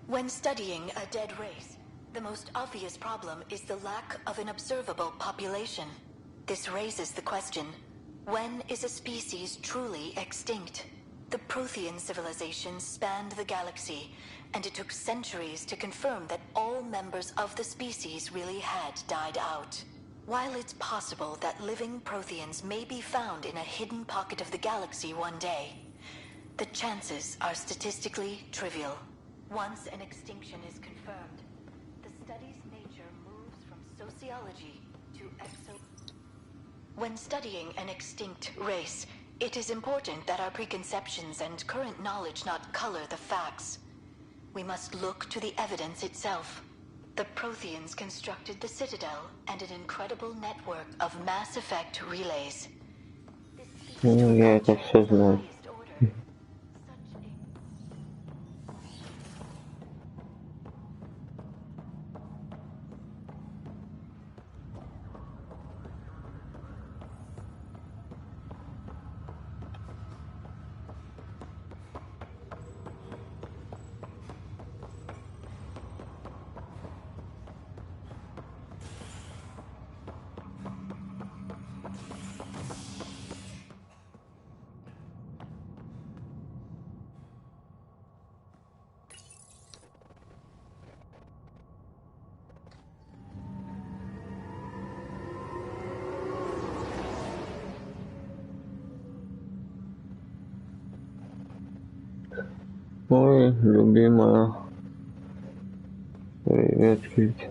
When studying a dead race, the most obvious problem is the lack of an observable population. This raises the question, when is a species truly extinct? The Prothean civilization spanned the galaxy, and it took centuries to confirm that all members of the species really had died out. While it's possible that living Protheans may be found in a hidden pocket of the galaxy one day, the chances are statistically trivial. Once an extinction is confirmed, the study's nature moves from sociology to When studying an extinct race, it is important that our preconceptions and current knowledge not color the facts. We must look to the evidence itself. The Protheans constructed the Citadel and an incredible network of mass effect relays. Я это все знаю. Ой, любимая. Привет, Кить.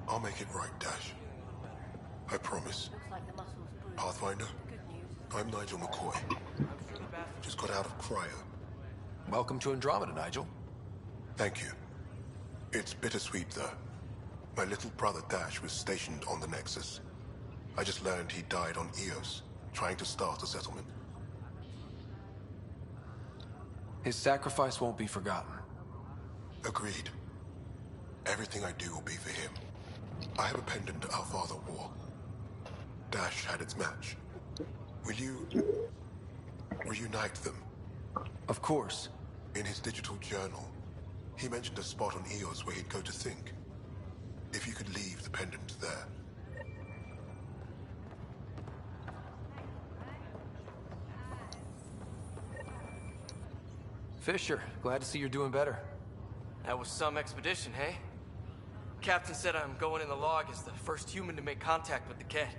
I'll make it right, Dash. I promise. Pathfinder, I'm Nigel McCoy. Just got out of cryo. Welcome to Andromeda, Nigel. Thank you. It's bittersweet, though. My little brother Dash was stationed on the Nexus. I just learned he died on Eos, trying to start a settlement. His sacrifice won't be forgotten. Agreed. Everything I do will be for him. I have a pendant our father wore. Dash had its match. Will you reunite them? Of course. In his digital journal, he mentioned a spot on Eos where he'd go to think. If you could leave the pendant there. Fisher, glad to see you're doing better. That was some expedition, hey? Captain said I'm going in the log as the first human to make contact with the Ket.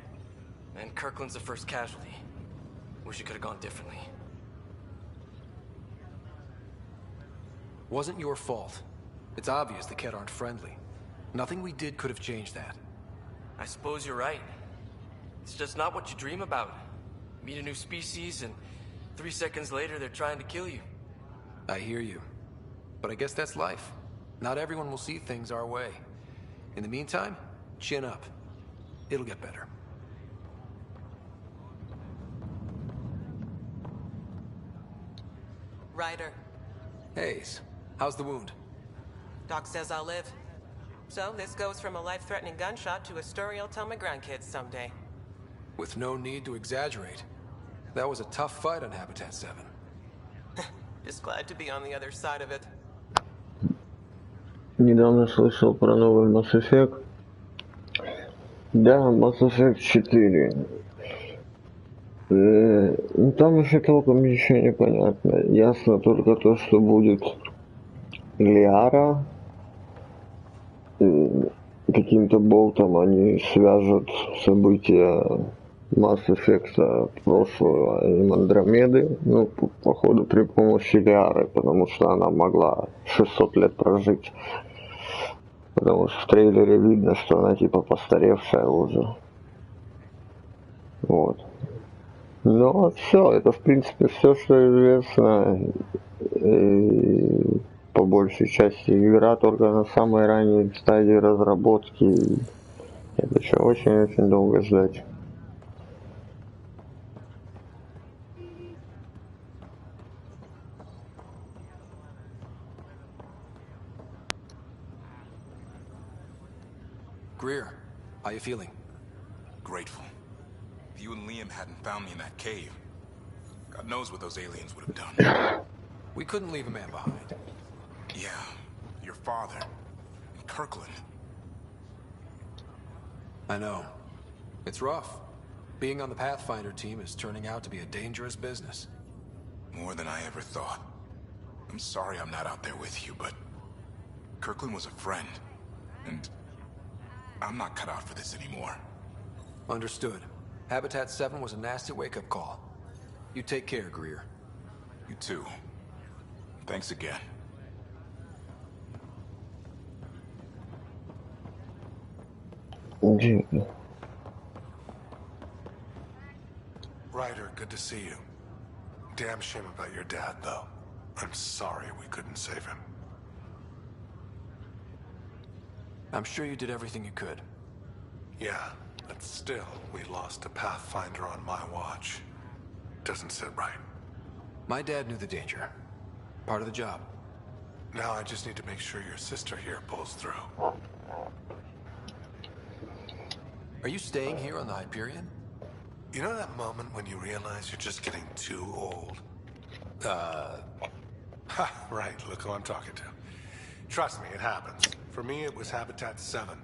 And Kirkland's the first casualty. Wish it could have gone differently. Wasn't your fault. It's obvious the Ket aren't friendly. Nothing we did could have changed that. I suppose you're right. It's just not what you dream about. Meet a new species and 3 seconds later they're trying to kill you. I hear you. But I guess that's life. Not everyone will see things our way. In the meantime, chin up. It'll get better. Ryder. Hayes, how's the wound? Doc says I'll live. So this goes from a life-threatening gunshot to a story I'll tell my grandkids someday. With no need to exaggerate. That was a tough fight on Habitat 7. Just glad to be on the other side of it. Недавно слышал про новый Mass Effect. Да, Mass Effect 4. Ну, там еще толком ничего не понятно. Ясно только то, что будет Лиара. Каким-то болтом они свяжут события Mass Effect прошлого и Андромеды, ну, походу, при помощи Лиары, потому что она могла 600 лет прожить. Потому что в трейлере видно, что она типа постаревшая уже. Вот. Но все, это в принципе все, что известно. И по большей части игра только на самой ранней стадии разработки. Это еще очень-очень долго ждать. Greer, how you feeling? Grateful. If you and Liam hadn't found me in that cave, God knows what those aliens would have done. We couldn't leave a man behind. Yeah, your father, and Kirkland. I know. It's rough. Being on the Pathfinder team is turning out to be a dangerous business. More than I ever thought. I'm sorry I'm not out there with you, but Kirkland was a friend, and I'm not cut out for this anymore. Understood. Habitat 7 was a nasty wake-up call. You take care, Greer. You too. Thanks again. Ryder, good to see you. Damn shame about your dad, though. I'm sorry we couldn't save him. I'm sure you did everything you could. Yeah, but still, we lost a Pathfinder on my watch. Doesn't sit right. My dad knew the danger. Part of the job. Now I just need to make sure your sister here pulls through. Are you staying here on the Hyperion? You know that moment when you realize you're just getting too old? Ha, right, look who I'm talking to. Trust me, it happens. For me, it was Habitat 7.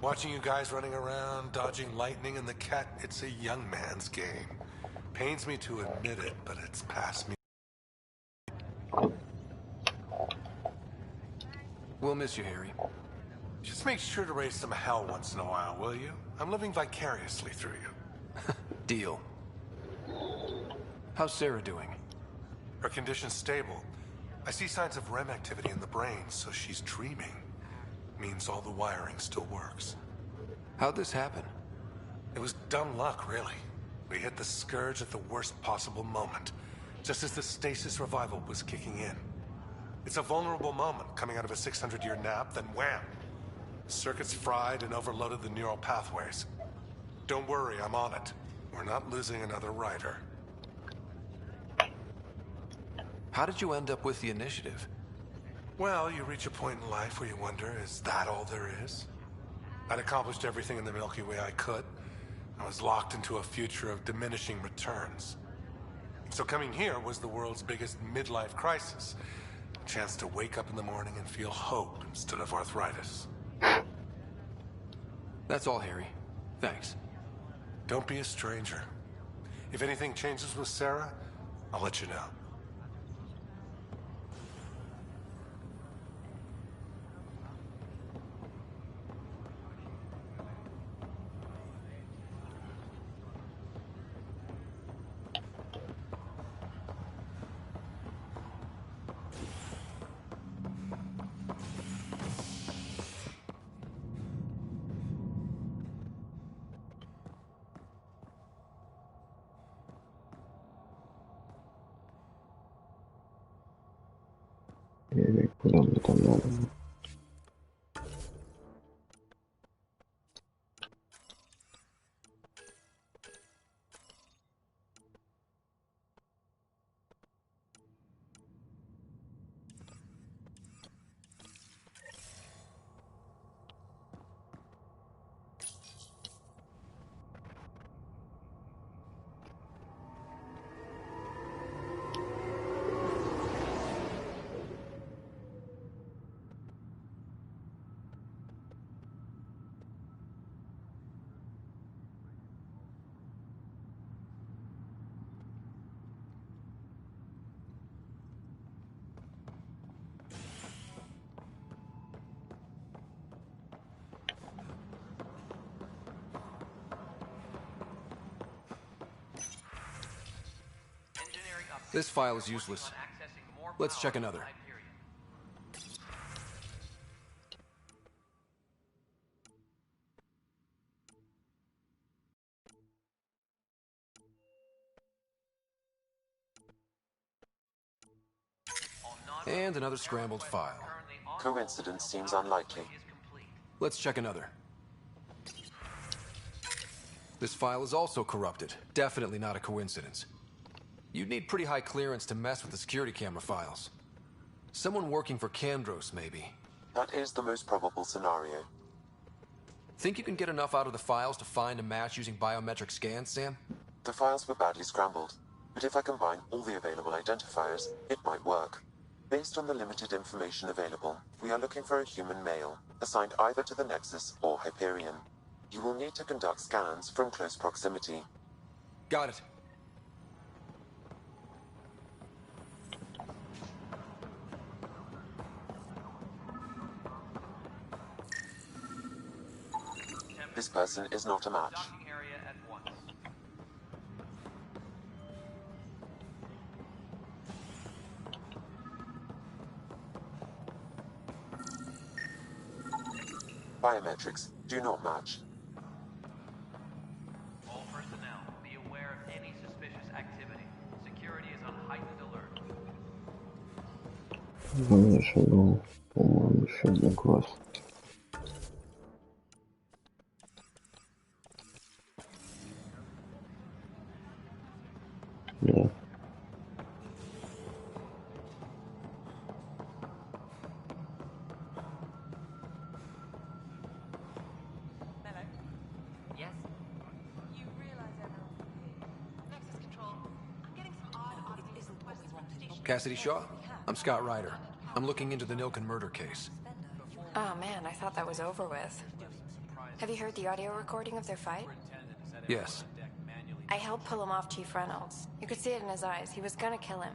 Watching you guys running around, dodging lightning and the cat, it's a young man's game. Pains me to admit it, but it's past me. We'll miss you, Harry. Just make sure to raise some hell once in a while, will you? I'm living vicariously through you. Deal. How's Sarah doing? Her condition's stable. I see signs of REM activity in the brain, so she's dreaming. Means all the wiring still works. How'd this happen? It was dumb luck, really. We hit the Scourge at the worst possible moment. just as the stasis revival was kicking in. It's a vulnerable moment coming out of a 600-year nap, then wham! Circuits fried and overloaded the neural pathways. Don't worry, I'm on it. We're not losing another writer. How did you end up with the initiative? Well, you reach a point in life where you wonder, is that all there is? I'd accomplished everything in the Milky Way I could. I was locked into a future of diminishing returns. So coming here was the world's biggest midlife crisis. A chance to wake up in the morning and feel hope instead of arthritis. That's all, Harry. Thanks. Don't be a stranger. If anything changes with Sarah, I'll let you know. Или куда мне там надо? This file is useless. Let's check another. And another scrambled file. Coincidence seems unlikely. Let's check another. This file is also corrupted. Definitely not a coincidence. You'd need pretty high clearance to mess with the security camera files. Someone working for Kandros, maybe. That is the most probable scenario. Think you can get enough out of the files to find a match using biometric scans, Sam? The files were badly scrambled, but if I combine all the available identifiers, it might work. Based on the limited information available, we are looking for a human male, assigned either to the Nexus or Hyperion. You will need to conduct scans from close proximity. Got it. This person is not a match. Biometrics do not match. All personnel, be aware of any suspicious activity. Security is on heightened alert. Там еще был, по-моему, еще один класс. Да. Cassidy Shaw? I'm Scott Ryder. I'm looking into the Nilken murder case. Oh man, I thought that was over with. Have you heard the audio recording of their fight? Yes. I helped pull him off Chief Reynolds. You could see it in his eyes. He was gonna kill him.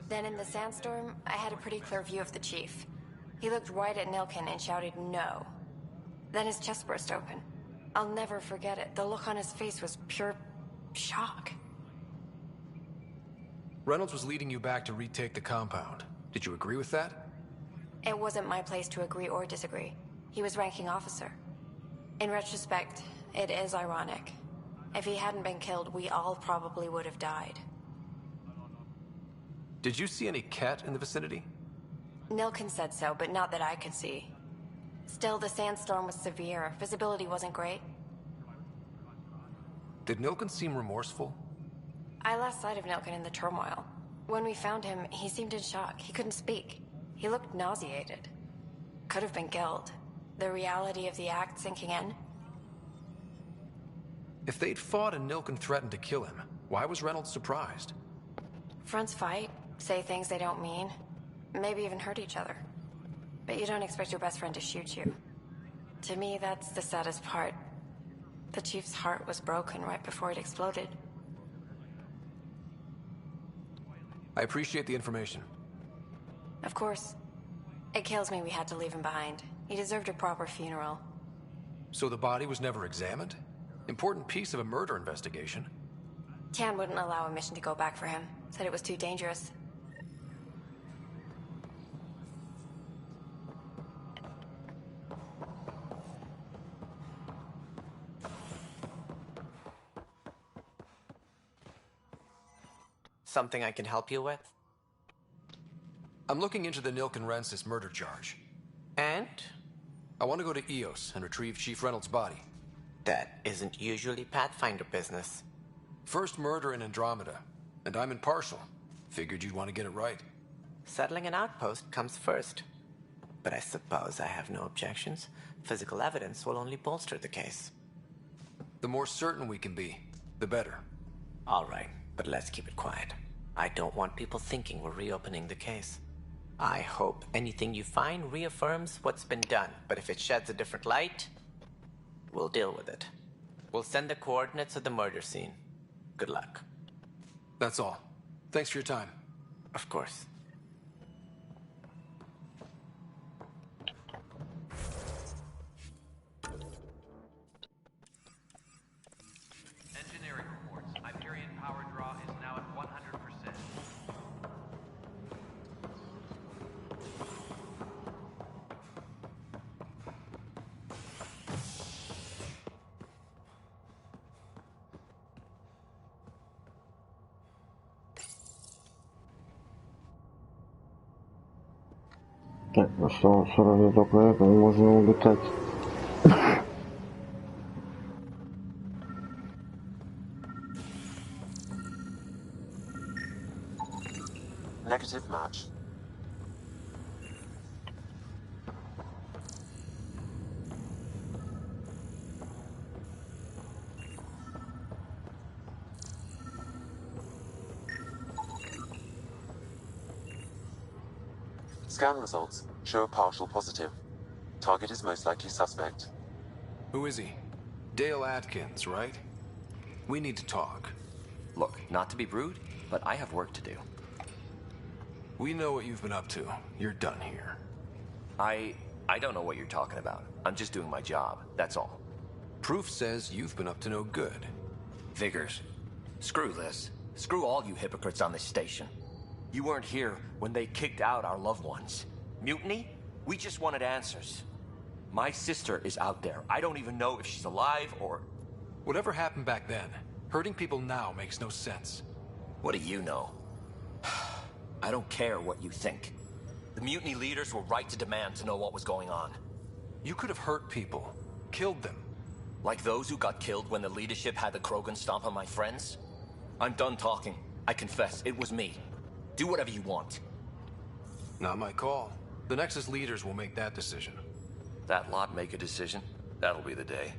Then in the sandstorm, I had a pretty clear view of the chief. He looked right at Nilken and shouted no. Then his chest burst open. I'll never forget it. The look on his face was pure shock. Reynolds was leading you back to retake the compound. Did you agree with that? It wasn't my place to agree or disagree. He was ranking officer. In retrospect, it is ironic. If he hadn't been killed, we all probably would have died. Did you see any cat in the vicinity? Nilkin said so, but not that I could see. Still, the sandstorm was severe. Visibility wasn't great. Did Nilkin seem remorseful? I lost sight of Nilkin in the turmoil. When we found him, he seemed in shock. He couldn't speak. He looked nauseated. Could have been guilt. The reality of the act sinking in. If they'd fought and Nilkin threatened to kill him, why was Reynolds surprised? Fronts fight, say things they don't mean, maybe even hurt each other. But you don't expect your best friend to shoot you. To me, that's the saddest part. The Chief's heart was broken right before it exploded. I appreciate the information. Of course. It kills me we had to leave him behind. He deserved a proper funeral. So the body was never examined? Important piece of a murder investigation. Tan wouldn't allow a mission to go back for him. Said it was too dangerous. Something I can help you with? I'm looking into the Nilkin-Rensis murder charge. And? I want to go to EOS and retrieve Chief Reynolds' body. That isn't usually Pathfinder business. First murder in Andromeda, and I'm impartial. Figured you'd want to get it right. Settling an outpost comes first. But I suppose I have no objections. Physical evidence will only bolster the case. The more certain we can be, the better. All right, but let's keep it quiet. I don't want people thinking we're reopening the case. I hope anything you find reaffirms what's been done, but if it sheds a different light, we'll deal with it. We'll send the coordinates of the murder scene. Good luck. That's all. Thanks for your time. Of course. Engineering reports. Hyperion power draw is now at 100%. Так, осталось разве только это, и можно улетать. Negative match. Scan results show a partial positive. Target is most likely suspect. Who is he? Dale Atkins, right? We need to talk. Look, not to be rude, but I have work to do. We know what you've been up to. You're done here. I don't know what you're talking about. I'm just doing my job, that's all. Proof says you've been up to no good. Figures. Screw this. Screw all you hypocrites on this station. You weren't here when they kicked out our loved ones. Mutiny? We just wanted answers. My sister is out there. I don't even know if she's alive or... Whatever happened back then, hurting people now makes no sense. What do you know? I don't care what you think. The mutiny leaders were right to demand to know what was going on. You could have hurt people, killed them. Like those who got killed when the leadership had the Krogan stomp on my friends? I'm done talking. I confess, it was me. Do whatever you want. Not my call. The Nexus leaders will make that decision. That lot make a decision? That'll be the day.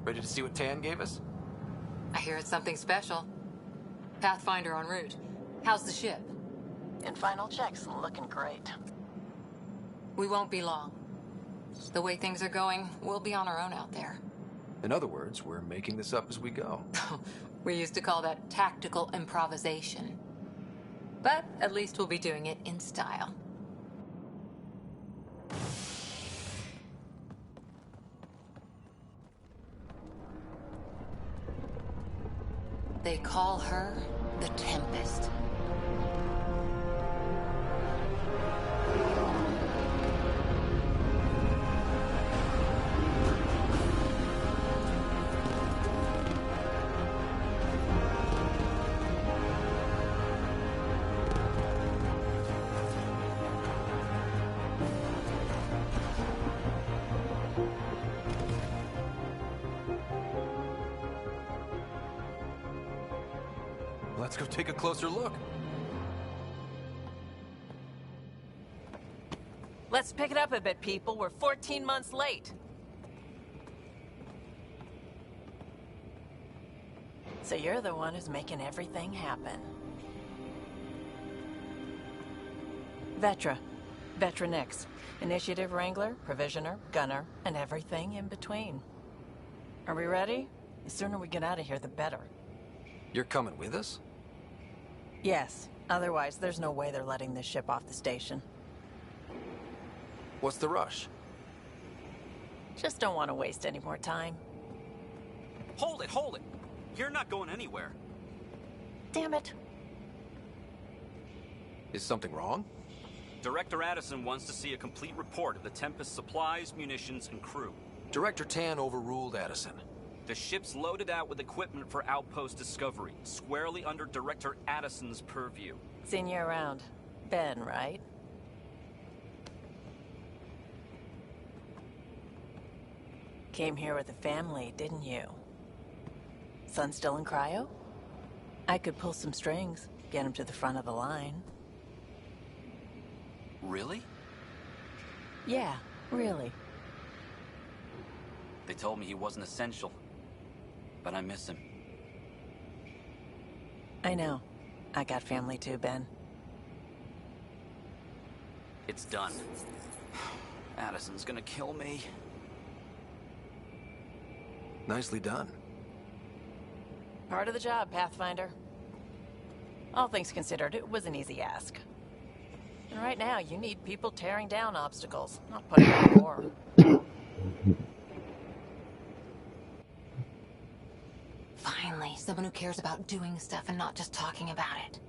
Ready to see what Tan gave us? I hear it's something special. Pathfinder en route. How's the ship? In final checks, looking great. We won't be long. The way things are going, we'll be on our own out there. In other words, we're making this up as we go. We used to call that tactical improvisation. But at least we'll be doing it in style. They call her the Tempest. Let's go take a closer look. Let's pick it up a bit, people. We're 14 months late. So you're the one who's making everything happen. Vetra. Vetronix. Initiative Wrangler, Provisioner, Gunner, and everything in between. Are we ready? The sooner we get out of here, the better. You're coming with us? Yes. Otherwise, there's no way they're letting this ship off the station. What's the rush? Just don't want to waste any more time. Hold it, hold it! You're not going anywhere. Damn it. Is something wrong? Director Addison wants to see a complete report of the Tempest's supplies, munitions, and crew. Director Tan overruled Addison. The ship's loaded out with equipment for outpost discovery, squarely under Director Addison's purview. Seen you around. Ben, right? Came here with a family, didn't you? Son still in cryo? I could pull some strings, get him to the front of the line. Really? Yeah, really. They told me he wasn't essential, but I miss him. I know. I got family too, Ben. It's done. Addison's gonna kill me. Nicely done. Part of the job, Pathfinder. All things considered, it was an easy ask. And right now, you need people tearing down obstacles, not putting up more. Finally, someone who cares about doing stuff and not just talking about it.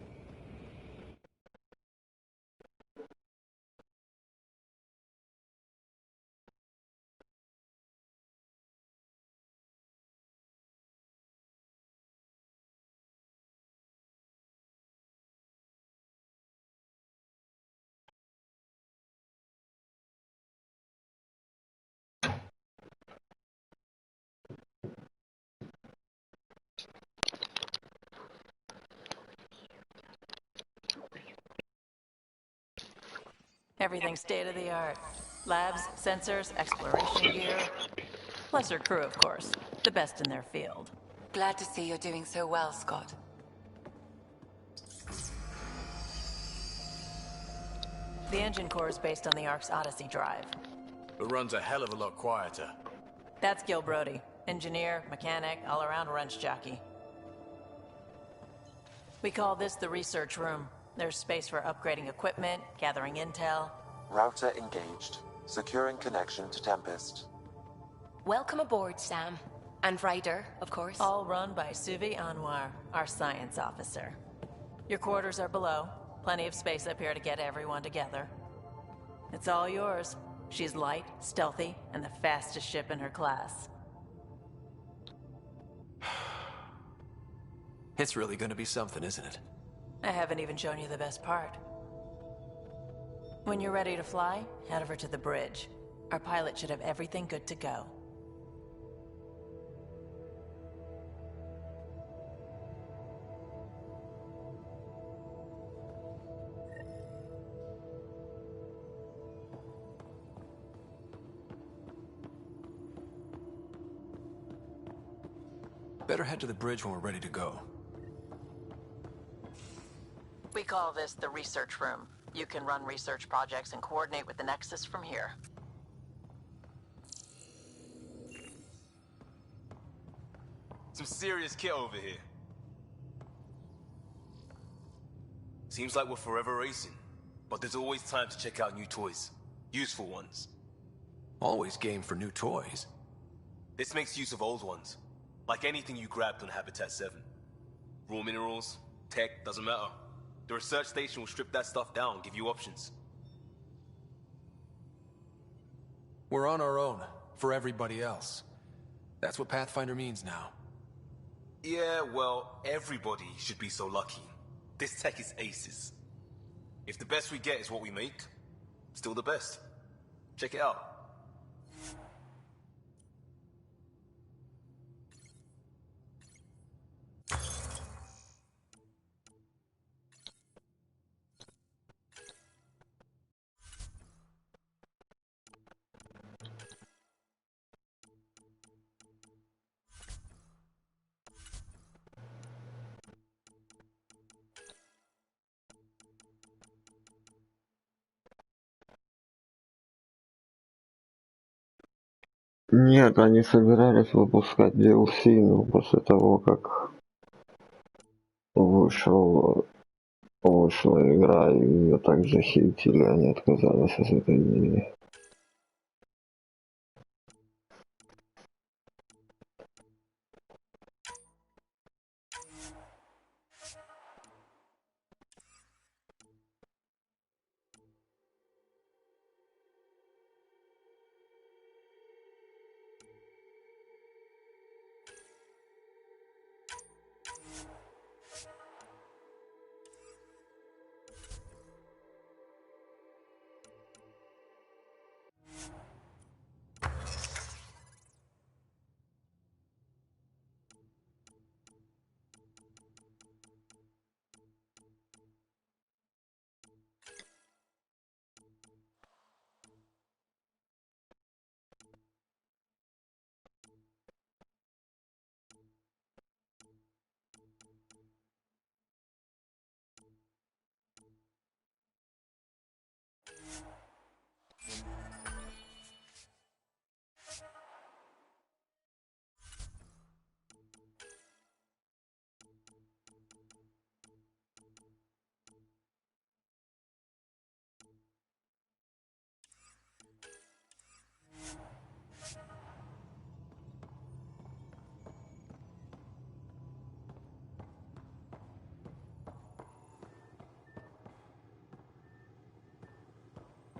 Everything's state-of-the-art. Labs, sensors, exploration gear. Plus her crew, of course. The best in their field. Glad to see you're doing so well, Scott. The engine core is based on the Ark's Odyssey drive. It runs a hell of a lot quieter. That's Gil Brody. Engineer, mechanic, all-around wrench jockey. We call this the research room. There's space for upgrading equipment, gathering intel. Router engaged. Securing connection to Tempest. Welcome aboard, Sam. And Ryder, of course. All run by Suvi Anwar, our science officer. Your quarters are below. Plenty of space up here to get everyone together. It's all yours. She's light, stealthy, and the fastest ship in her class. It's really gonna be something, isn't it? I haven't even shown you the best part. When you're ready to fly, head over to the bridge. Our pilot should have everything good to go. Better head to the bridge when we're ready to go. We call this the research room. You can run research projects and coordinate with the Nexus from here. Some serious kit over here. Seems like we're forever racing, but there's always time to check out new toys. Useful ones. Always game for new toys. This makes use of old ones. Like anything you grabbed on Habitat 7. Raw minerals, tech, doesn't matter. The research station will strip that stuff down and give you options. We're on our own, for everybody else. That's what Pathfinder means now. Yeah, well, everybody should be so lucky. This tech is aces. If the best we get is what we make, still the best. Check it out. Нет, они собирались выпускать DLC, но после того, как вышла игра и ее так захейтили, они отказались от этой идеи.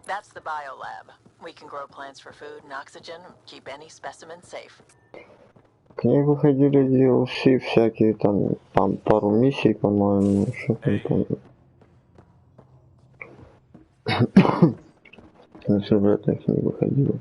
That's the biolab. We can grow plants for food and oxygen, keep any specimen safe. К ней выходили DLC всякие, там пару миссий, по-моему, что там. На сюжетных не выходило.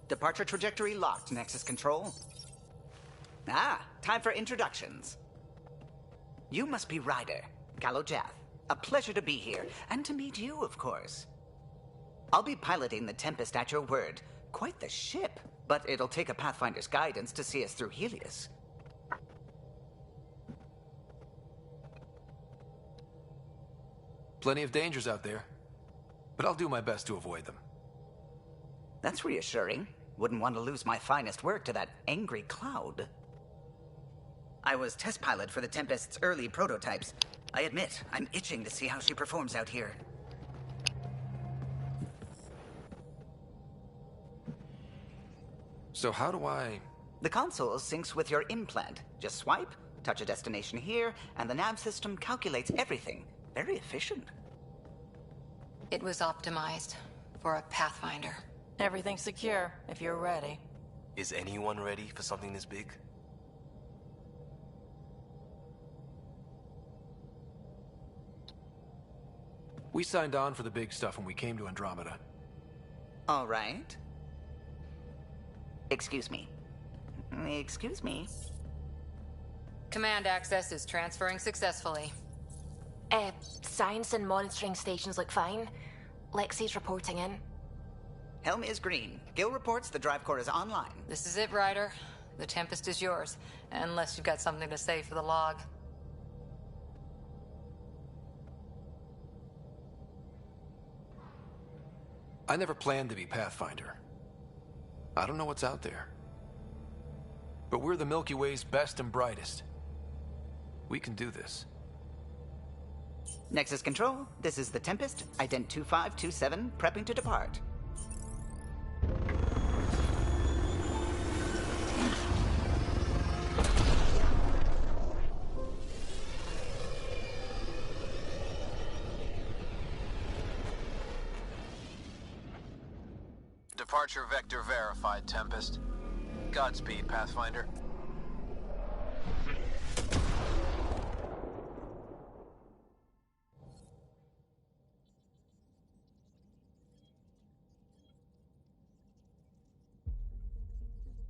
Departure trajectory locked, Nexus Control. Ah, time for introductions. You must be Ryder, Galojath. A pleasure to be here, and to meet you, of course. I'll be piloting the Tempest at your word. Quite the ship, but it'll take a Pathfinder's guidance to see us through Helios. Plenty of dangers out there, but I'll do my best to avoid them. That's reassuring. Wouldn't want to lose my finest work to that angry cloud. I was test pilot for the Tempest's early prototypes. I admit, I'm itching to see how she performs out here. So how do I... The console syncs with your implant. Just swipe, touch a destination here, and the nav system calculates everything. Very efficient. It was optimized for a Pathfinder. Everything's secure, if you're ready. Is anyone ready for something this big? We signed on for the big stuff when we came to Andromeda. All right. Excuse me. Excuse me. Command access is transferring successfully. Science and monitoring stations look fine. Lexi's reporting in. Helm is green. Gil reports the drive core is online. This is it, Ryder. The Tempest is yours, unless you've got something to say for the log. I never planned to be Pathfinder. I don't know what's out there. But we're the Milky Way's best and brightest. We can do this. Nexus Control, this is the Tempest, ident 2527, prepping to depart. Departure vector verified, Tempest. Godspeed, Pathfinder.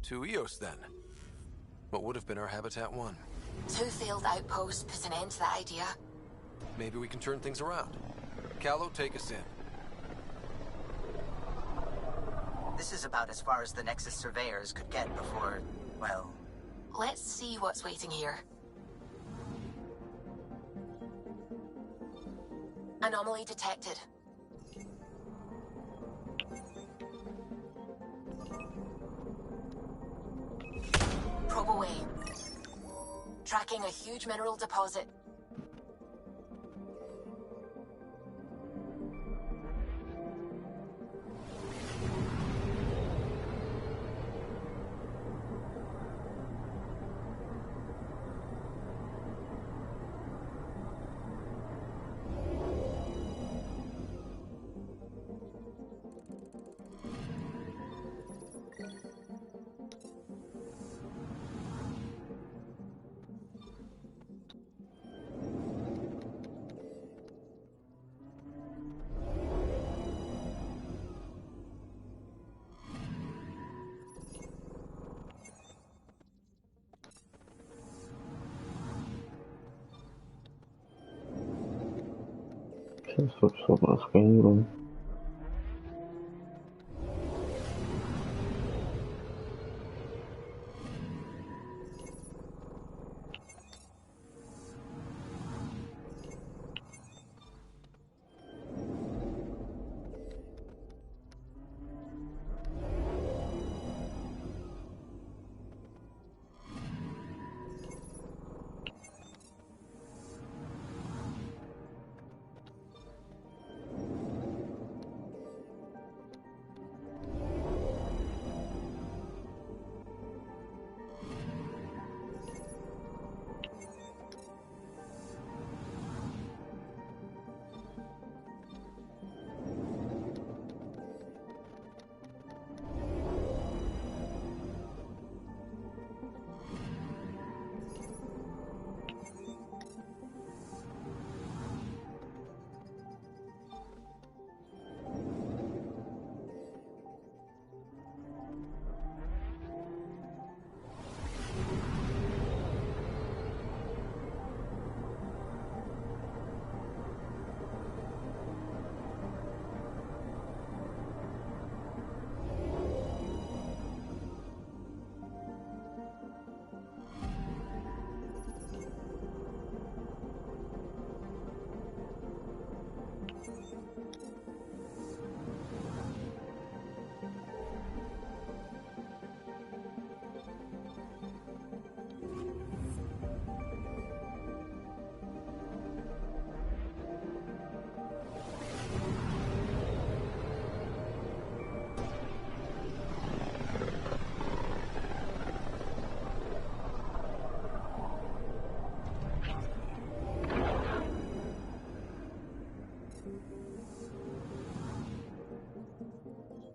To Eos, then. What would have been our Habitat 1? 2 failed outposts put an end to that idea. Maybe we can turn things around. Callow, take us in. This is about as far as the Nexus surveyors could get before, well... Let's see what's waiting here. Anomaly detected. Probe away. Tracking a huge mineral deposit. Сейчас тут все просканируем.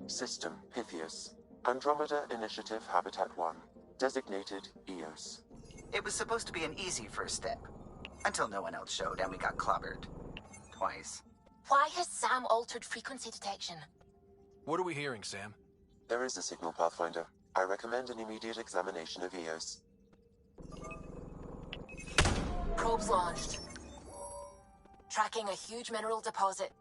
System, Pythias. Andromeda Initiative Habitat 1. Designated Eos. It was supposed to be an easy first step. Until no one else showed and we got clobbered. Twice. Why has Sam altered frequency detection? What are we hearing, Sam? There is a signal, Pathfinder. I recommend an immediate examination of Eos. Probes launched. Tracking a huge mineral deposit.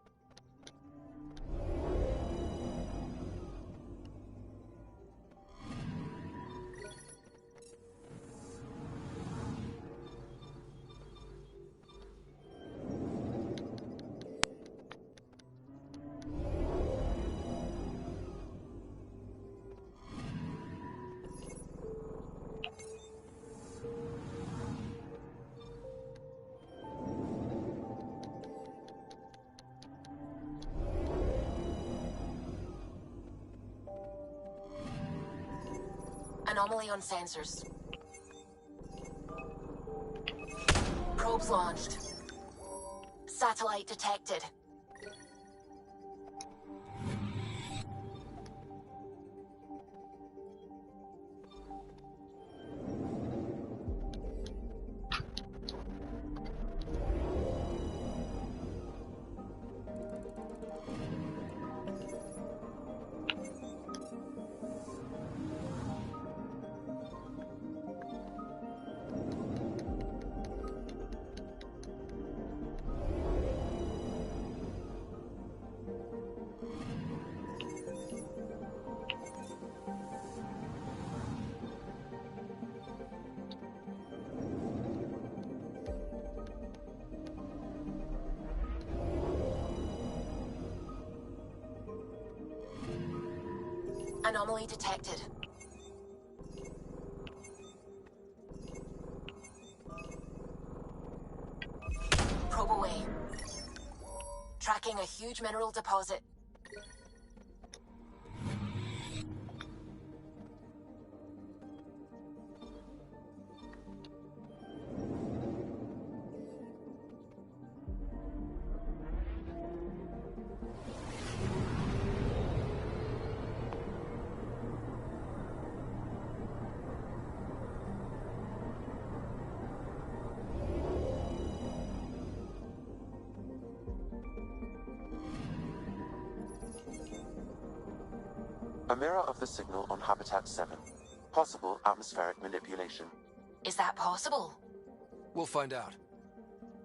Anomaly on sensors. Probes launched. Satellite detected. Anomaly detected. Probe away. Tracking a huge mineral deposit. A mirror of the signal on Habitat 7. Possible atmospheric manipulation. Is that possible? We'll find out.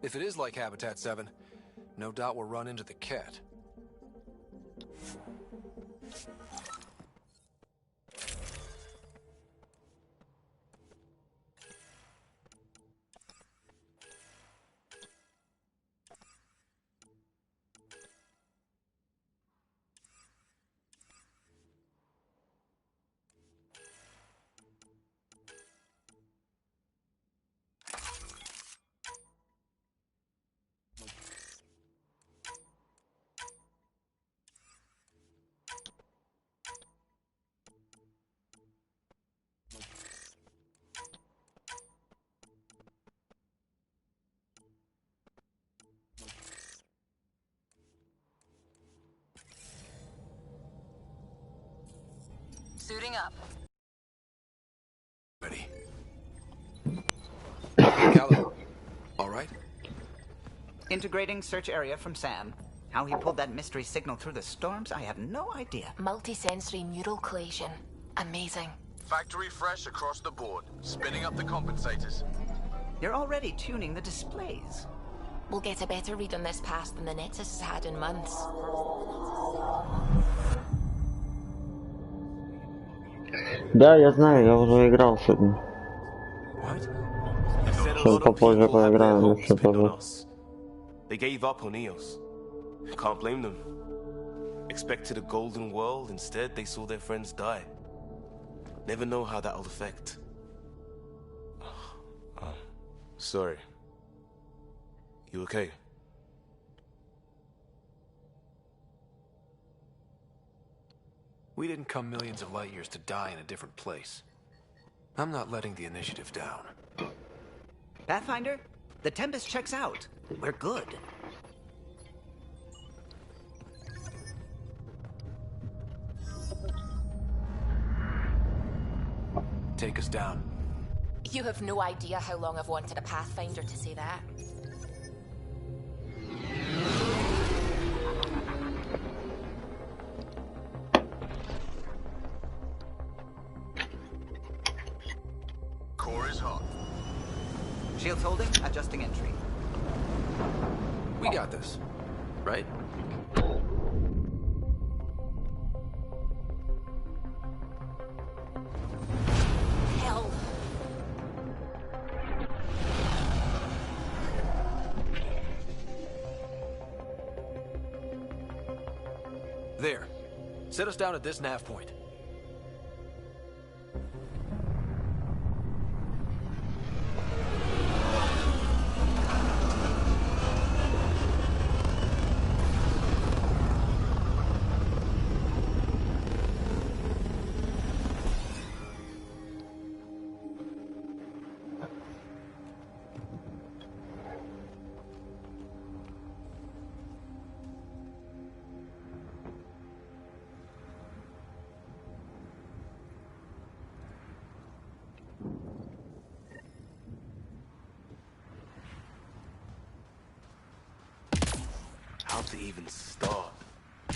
If it is like Habitat 7, no doubt we'll run into the cat. Suiting up. Ready. Calum, all right? Integrating search area from Sam. How he pulled that mystery signal through the storms, I have no idea. Multi-sensory neural collation. Amazing. Factory fresh across the board. Spinning up the compensators. You're already tuning the displays. We'll get a better read on this pass than the Nexus has had in months. Да, я знаю, я уже играл с этим. Сейчас попозже поиграем еще тоже. They gave up on Eos. Can't blame them. Expected a golden world, instead they saw their friends die. Never know how that'll affect. Sorry. You okay? We didn't come millions of light years to die in a different place. I'm not letting the initiative down. Pathfinder, the Tempest checks out. We're good. Take us down. You have no idea how long I've wanted a Pathfinder to say that. Core is hot. Shields holding, adjusting entry. We got this, right? Hell. There. Set us down at this nav point. to even start?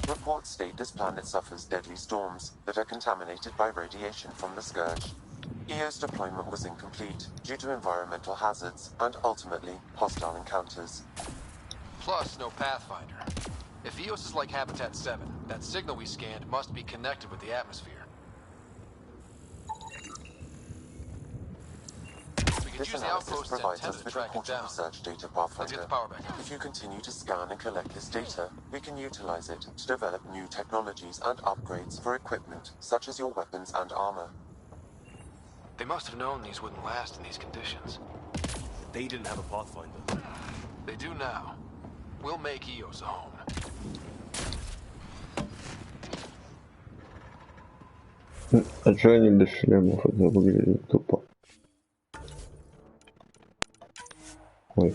Reports state this planet suffers deadly storms that are contaminated by radiation from the Scourge. EO's deployment was incomplete due to environmental hazards and ultimately hostile encounters. Plus, no Pathfinder. If EOS is like Habitat 7, that signal we scanned must be connected with the atmosphere. We could This use the analysis outpost's provides antenna us to with track it important down. research data, Let's get Pathfinder. the power back up. If you continue to scan and collect this data, we can utilize it to develop new technologies and upgrades for equipment, such as your weapons and armor. They must have known these wouldn't last in these conditions. They didn't have a Pathfinder. They do now. We'll make EOS a home. А чё они без шлемов? Это выглядит тупо. Ой.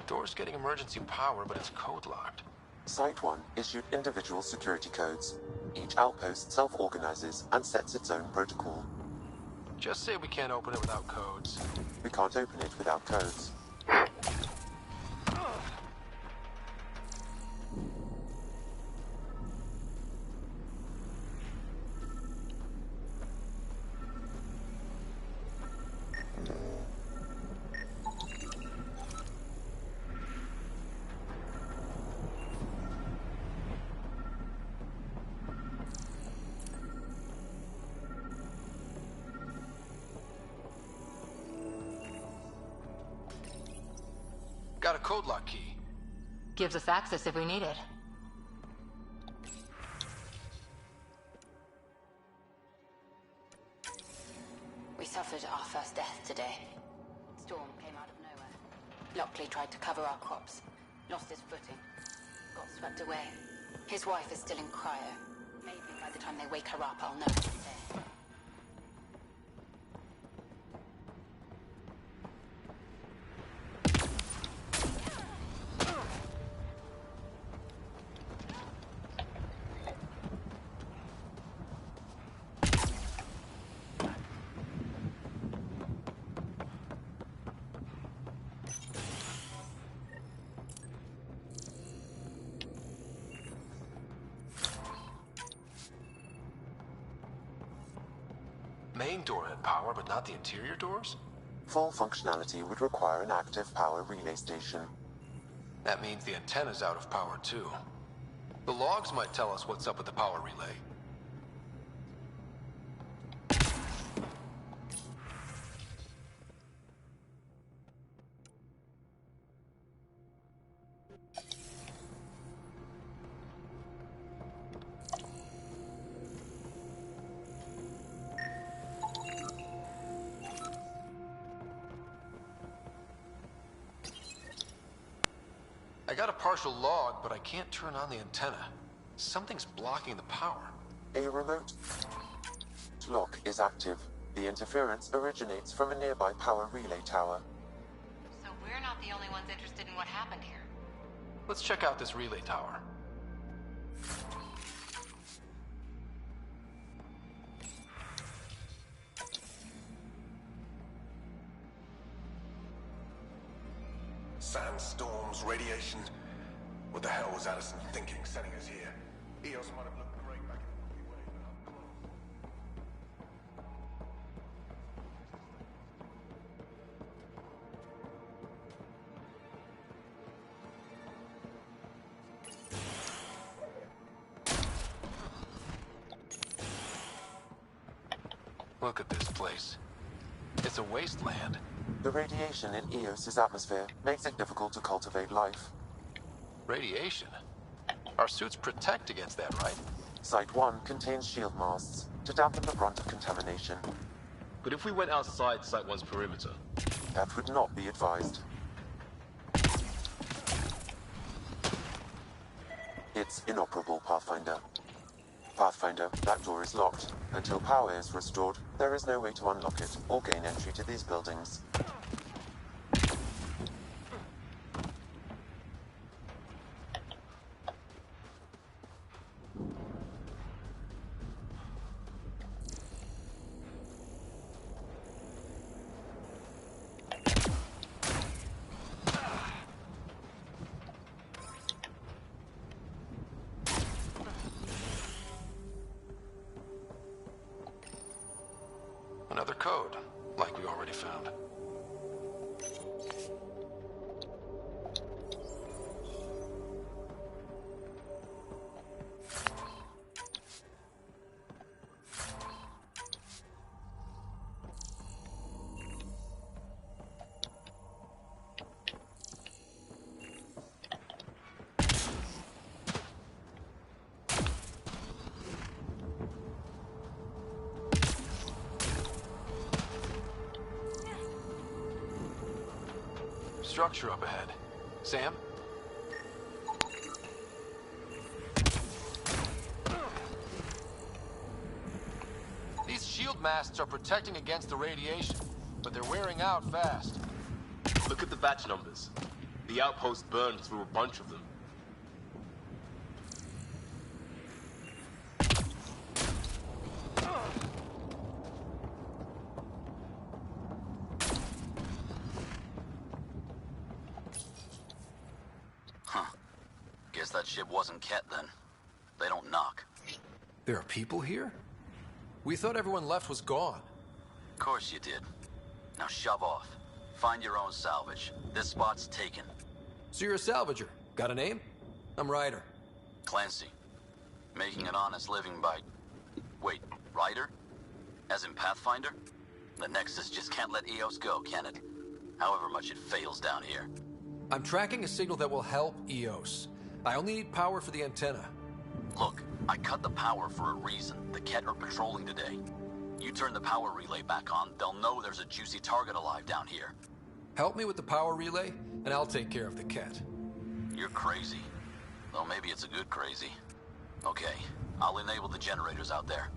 Door's getting emergency power, but it's code locked. Site 1 issued individual security codes. Each outpost self-organizes and sets its own protocol. Just say we can't open it without codes. We can't open it without codes. Got a code lock key. Gives us access if we need it. We suffered our first death today. Storm came out of nowhere. Lockley tried to cover our crops. Lost his footing. Got swept away. His wife is still in cryo. Maybe by the time they wake her up, I'll know he's there. Main door had power, but not the interior doors? Full functionality would require an active power relay station. That means the antenna's out of power too. The logs might tell us what's up with the power relay. I got a partial log, but I can't turn on the antenna. Something's blocking the power. A remote lock is active. The interference originates from a nearby power relay tower. So we're not the only ones interested in what happened here. Let's check out this relay tower. Sandstorms, radiation. What the hell was Addison thinking sending us here? EOS might have looked great back in the Milky Way, but up close. Look at this place. It's a wasteland. The radiation in Eos's atmosphere makes it difficult to cultivate life. Radiation? Our suits protect against that, right? Site 1 contains shield masts to dampen the brunt of contamination. But if we went outside Site 1's perimeter? That would not be advised. It's inoperable, Pathfinder. Pathfinder, that door is locked. Until power is restored, there is no way to unlock it or gain entry to these buildings. Another code, like we already found. Structure up ahead. Sam? These shield masts are protecting against the radiation, but they're wearing out fast. Look at the batch numbers. The outpost burned through a bunch of them. That ship wasn't Ket then. They don't knock. There are people here? We thought everyone left was gone. Of course you did. Now shove off. Find your own salvage. This spot's taken. So you're a salvager. Got a name? I'm Ryder. Clancy. Making an honest living by... Wait, Ryder? As in Pathfinder? The Nexus just can't let EOS go, can it? However much it fails down here. I'm tracking a signal that will help EOS. I only need power for the antenna. Look, I cut the power for a reason. The Ket are patrolling today. You turn the power relay back on, they'll know there's a juicy target alive down here. Help me with the power relay, and I'll take care of the Ket. You're crazy. Though maybe it's a good crazy. Okay, I'll enable the generators out there.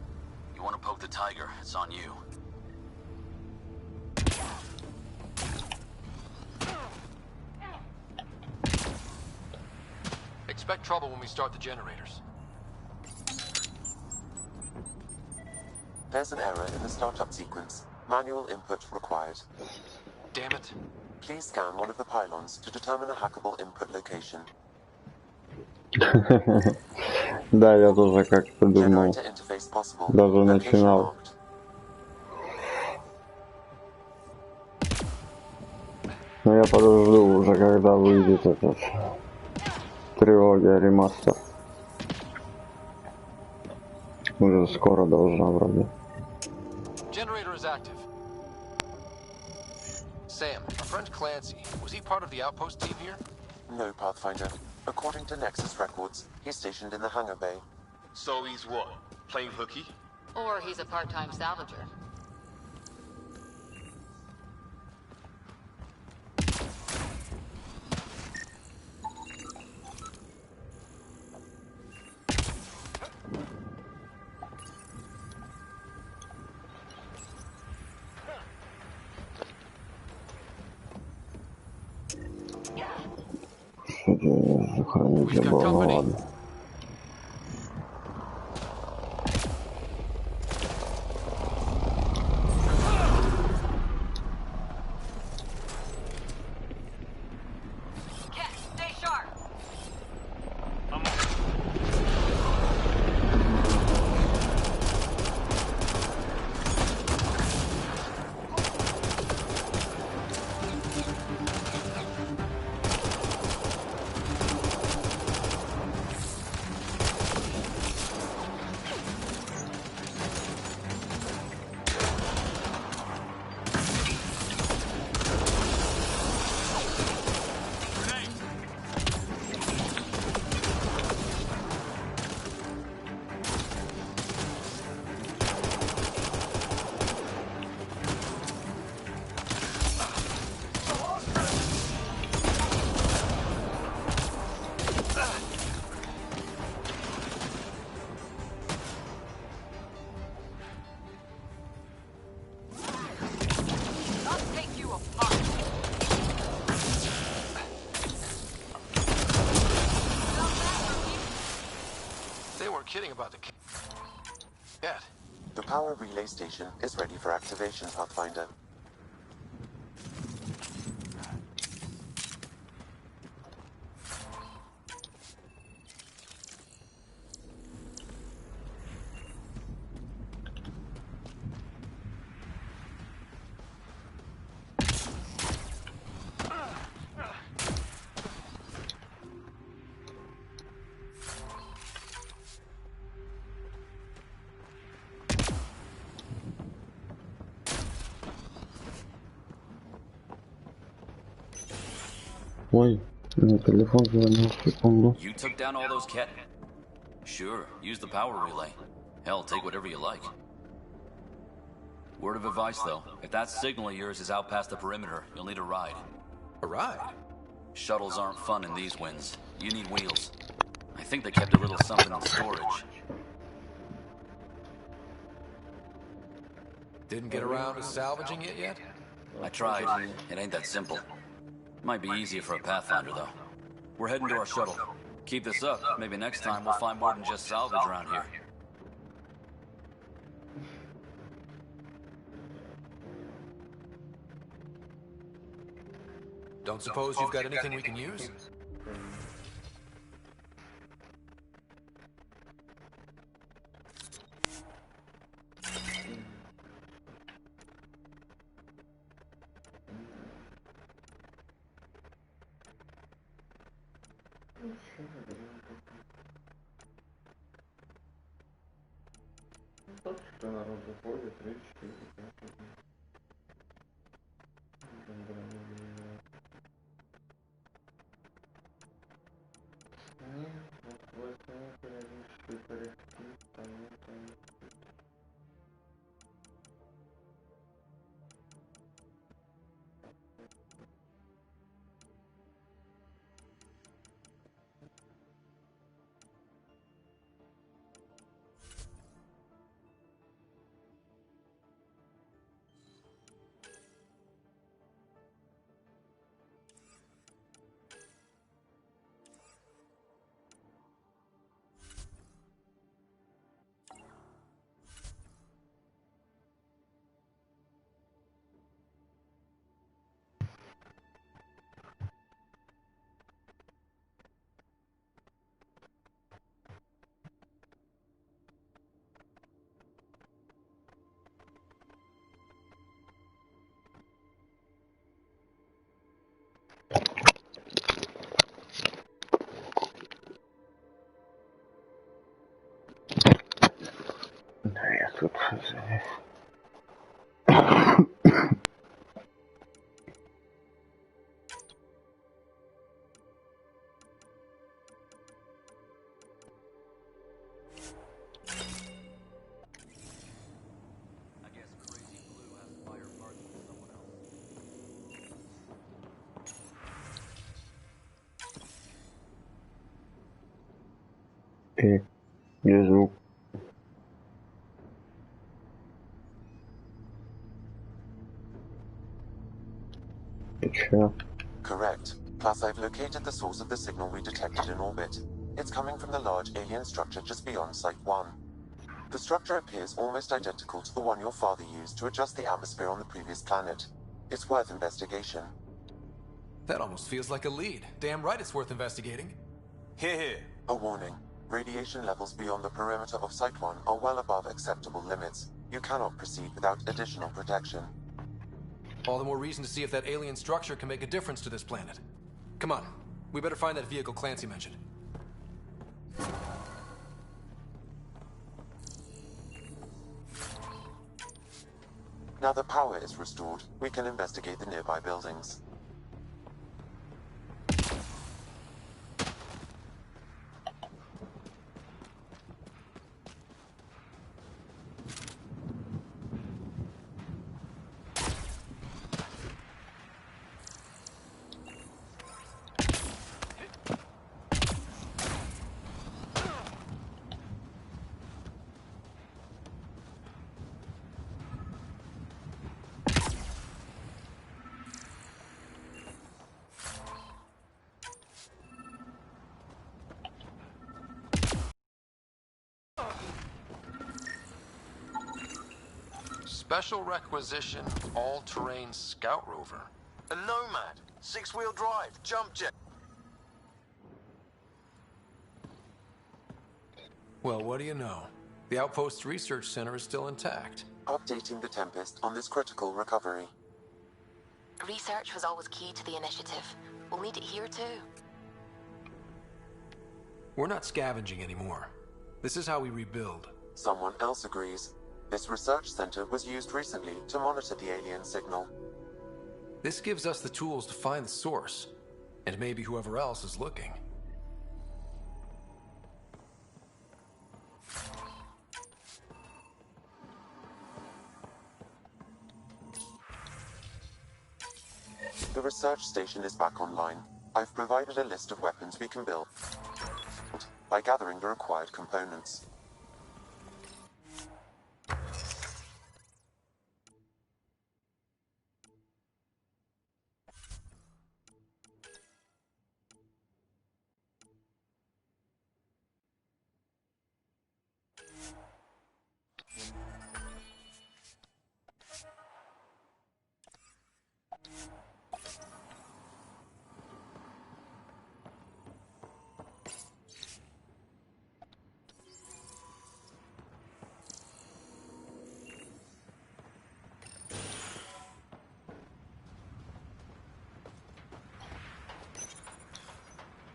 You want to poke the tiger, it's on you. Expect trouble when we start the generators. There's an error in the startup sequence. Manual input required. Damn it. Please scan one of the pylons to determine a hackable input location. Да, я тоже как-то думал. Даже начинал. Но я подожду уже, когда выйдет этот трилогия ремастер. Уже скоро должна вроде. Generator is active. Sam, our friend Clancy, was he part of the outpost team here? No, Pathfinder. According to Nexus records, he's stationed in the hangar bay. So he's what? Playing hooky? Or he's a part-time salvager. Хранить забыл, ну ладно. power relay station is ready for activation, Pathfinder. Ой, мне телефон звонил, секунду. You took down all those cat... Sure, use the power relay. Hell, take whatever you like. Word of advice, though. If that signal of yours is out past the perimeter, you'll need a ride. A ride? Shuttles aren't fun in these winds. You need wheels. I think they kept a little something in storage. Didn't get around to salvaging it yet? I tried. It ain't that simple. Might be easier for a Pathfinder, though. We're heading to our shuttle. Keep this up. Maybe next time we'll find more than just salvage around here. Don't suppose you've got anything we can use? Что народ заходит, речки, Да, я тут... Где звук? Correct. Plus, I've located the source of the signal we detected in orbit. It's coming from the large alien structure just beyond Site 1. The structure appears almost identical to the one your father used to adjust the atmosphere on the previous planet. It's worth investigation. That almost feels like a lead. Damn right it's worth investigating. Here. A warning. Radiation levels beyond the perimeter of Site 1 are well above acceptable limits. You cannot proceed without additional protection. All the more reason to see if that alien structure can make a difference to this planet. Come on, we better find that vehicle Clancy mentioned. Now the power is restored, we can investigate the nearby buildings. Special requisition, all-terrain scout rover. A Nomad, 6-wheel drive, jump jet. Well, what do you know? The Outpost Research Center is still intact. Updating the Tempest on this critical recovery. Research was always key to the initiative. We'll need it here too. We're not scavenging anymore. This is how we rebuild. Someone else agrees. This research center was used recently to monitor the alien signal. This gives us the tools to find the source, and maybe whoever else is looking. The research station is back online. I've provided a list of weapons we can build by gathering the required components.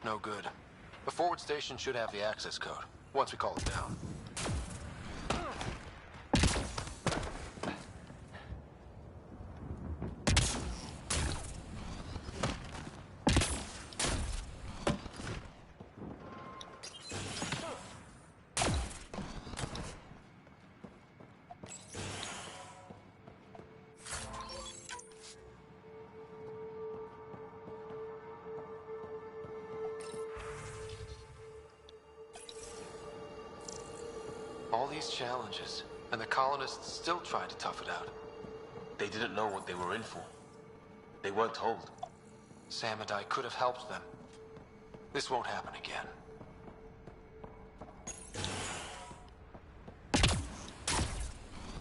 No good. The forward station should have the access code, once we call it down. All these challenges, and the colonists still tried to tough it out. They didn't know what they were in for. They weren't told. Sam and I could have helped them. This won't happen again.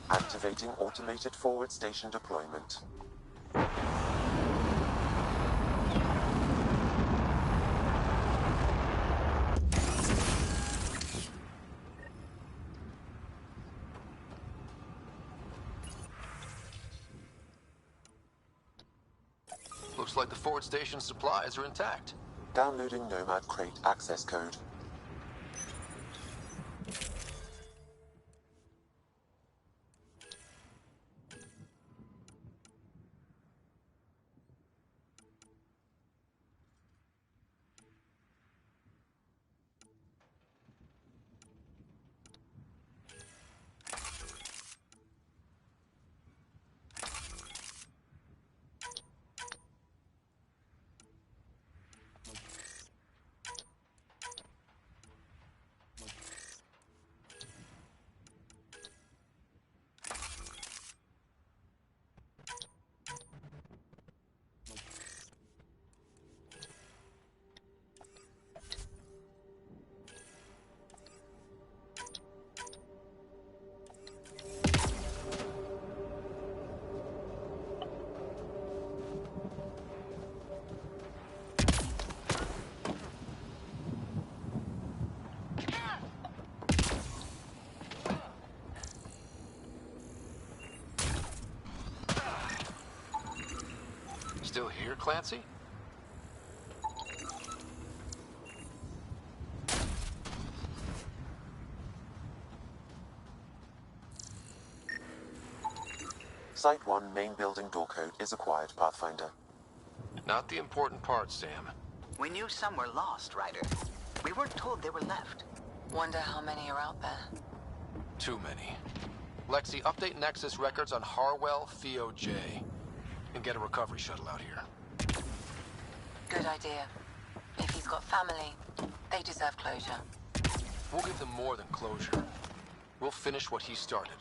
Activating automated forward station deployment. Looks like the forward station supplies are intact. Downloading Nomad Crate access code. Still here, Clancy? Site 1 main building door code is acquired, Pathfinder. Not the important part, Sam. We knew some were lost, Ryder. We weren't told they were left. Wonder how many are out there. Too many. Lexi, update Nexus records on Harwell Theo J. And get a recovery shuttle out here. Good idea. If he's got family, they deserve closure. We'll give them more than closure. We'll finish what he started.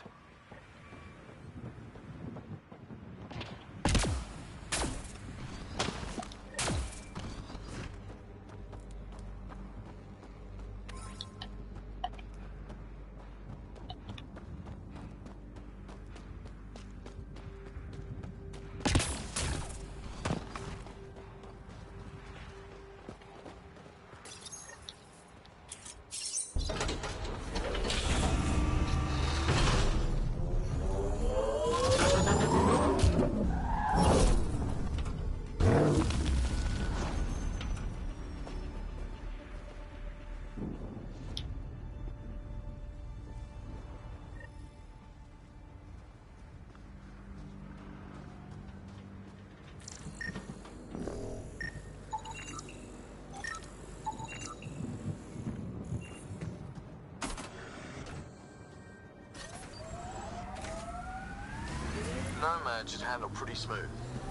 That should handle pretty smooth.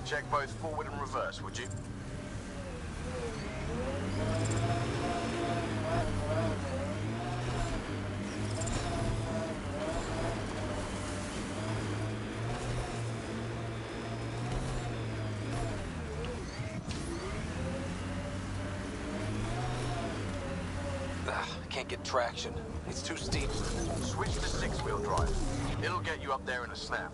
Check both forward and reverse, would you? Can't get traction. It's too steep. Switch to six-wheel drive. It'll get you up there in a snap.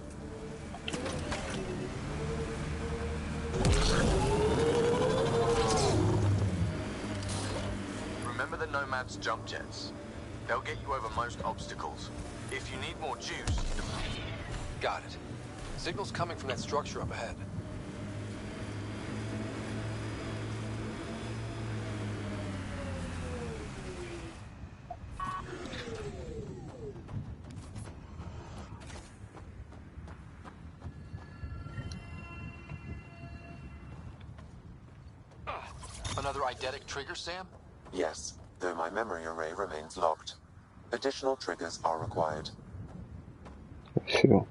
Remember the Nomad's jump jets. They'll get you over most obstacles. If you need more juice... Got it. Signal's coming from that structure up ahead. Another eidetic trigger, Sam? Yes, though my memory array remains locked. Additional triggers are required. Все.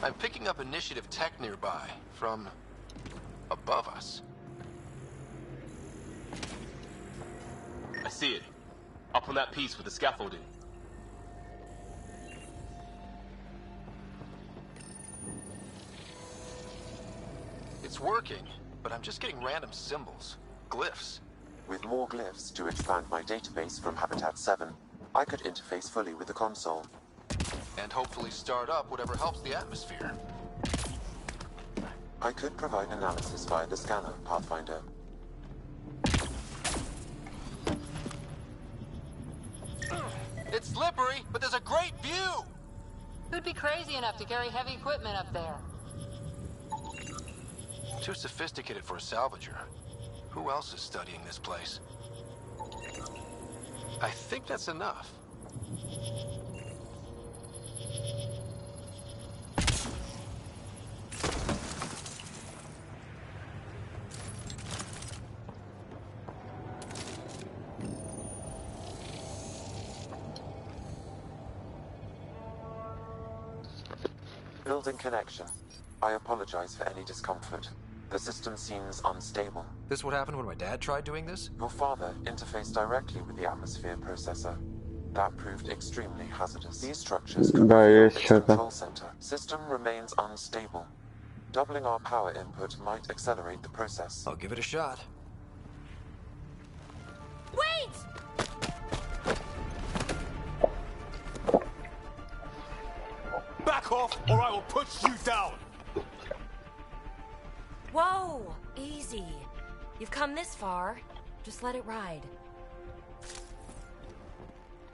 I'm picking up initiative tech nearby, from above us. I see it. Up on that piece with the scaffolding. It's working, but I'm just getting random symbols, glyphs. With more glyphs to expand my database from Habitat 7, I could interface fully with the console. And hopefully start up whatever helps the atmosphere. I could provide analysis via the scanner, Pathfinder. It's slippery, but there's a great view! Who'd be crazy enough to carry heavy equipment up there? Too sophisticated for a salvager. Who else is studying this place? I think that's enough. Building connection. I apologize for any discomfort. The system seems unstable. This what happened when my dad tried doing this? Your father interfaced directly with the atmosphere processor. That proved extremely hazardous. These structures could reveal its control center. System remains unstable. Doubling our power input might accelerate the process. I'll give it a shot. Wait! Back off, or I will push you down! Whoa! Easy. You've come this far. Just let it ride.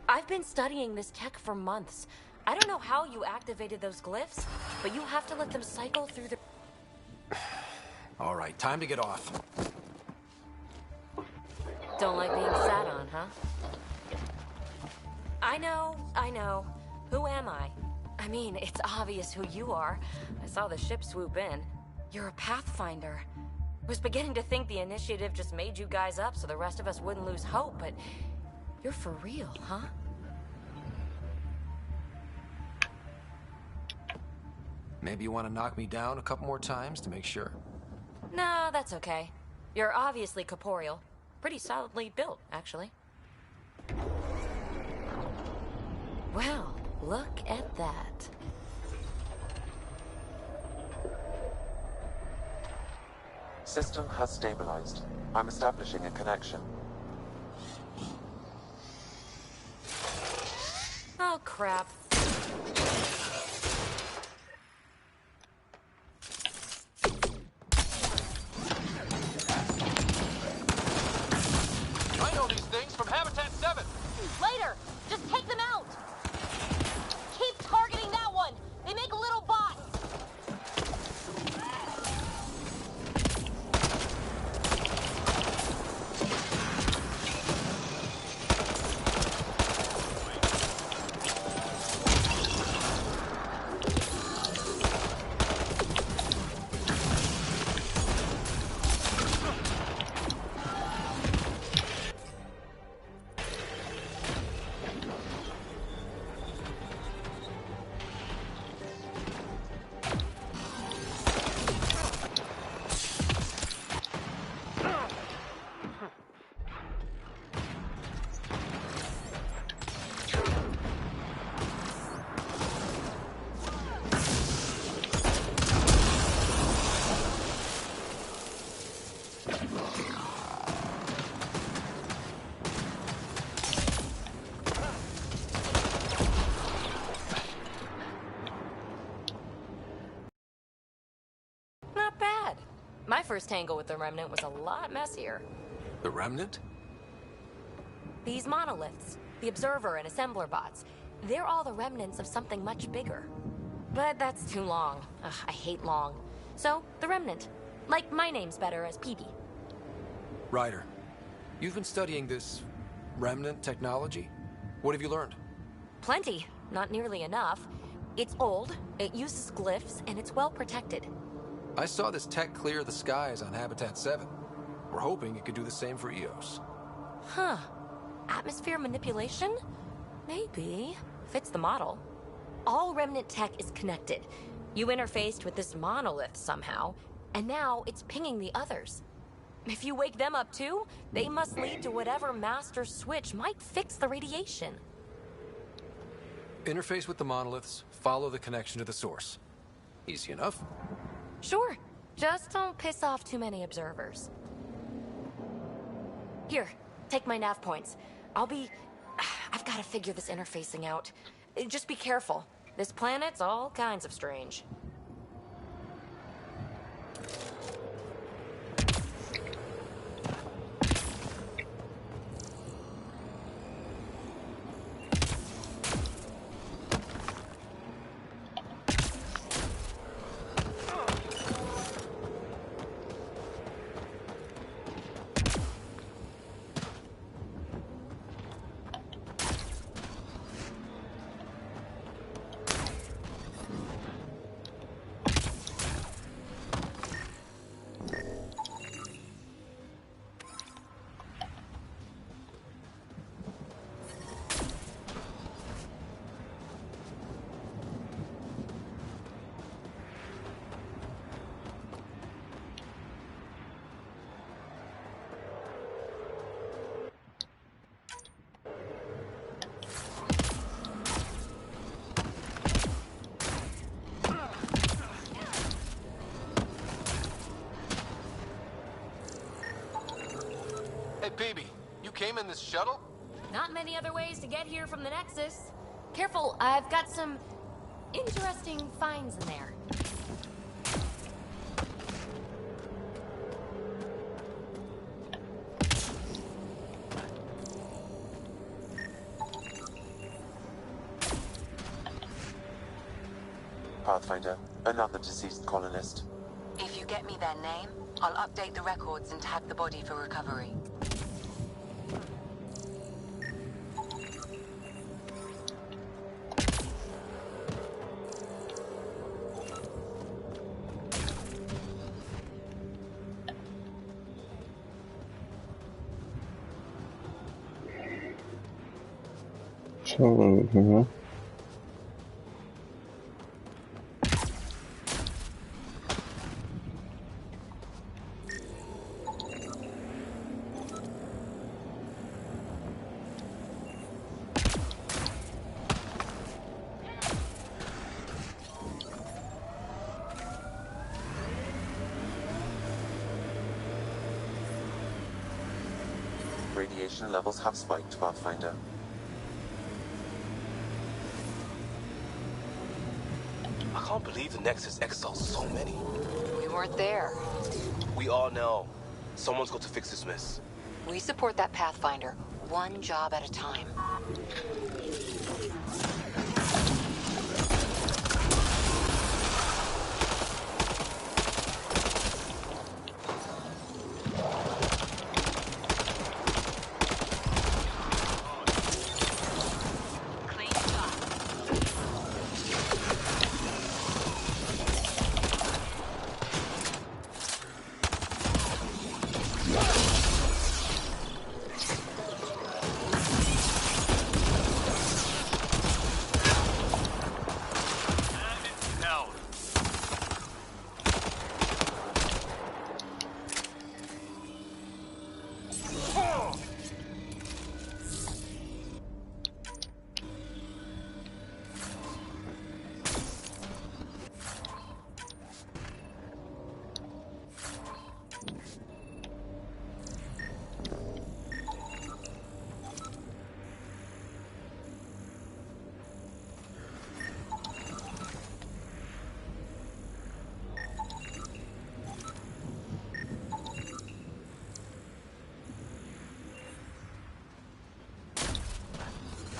I've been studying this tech for months. I don't know how you activated those glyphs, but you have to let them cycle through the... All right, time to get off. Don't like being sat on, huh? I know. Who am I? I mean, it's obvious who you are. I saw the ship swoop in. You're a Pathfinder. I was beginning to think the initiative just made you guys up so the rest of us wouldn't lose hope, but you're for real, huh? Maybe you want to knock me down a couple more times to make sure? No, that's okay. You're obviously corporeal. Pretty solidly built, actually. Well, look at that. System has stabilized. I'm establishing a connection. Oh, crap. not bad. My first tangle with the Remnant was a lot messier. The Remnant? These monoliths, the Observer and Assembler bots, they're all the remnants of something much bigger. But that's too long. Ugh, I hate long. So, the Remnant. Like my name's better as PB. Ryder, you've been studying this Remnant technology? What have you learned? Plenty. Not nearly enough. It's old, it uses glyphs, and it's well protected. I saw this tech clear the skies on Habitat 7. We're hoping it could do the same for EOS. Huh. Atmosphere manipulation? Maybe. Fits the model. All Remnant tech is connected. You interfaced with this monolith somehow, and now it's pinging the others. If you wake them up too, they must lead to whatever master switch might fix the radiation. Interface with the monoliths, follow the connection to the source. Easy enough. Sure. Just don't piss off too many observers. Here, take my nav points. I've got to figure this interfacing out. Just be careful. This planet's all kinds of strange. Hey, BB, you came in this shuttle? Not many other ways to get here from the Nexus. Careful, I've got some interesting finds in there. Pathfinder, another deceased colonist. If you get me their name, I'll update the records and tag the body for recovery. So, Radiation levels have spiked, Pathfinder. I can't believe the Nexus exiles so many. We weren't there. We all know. Someone's got to fix this mess. We support that Pathfinder, one job at a time.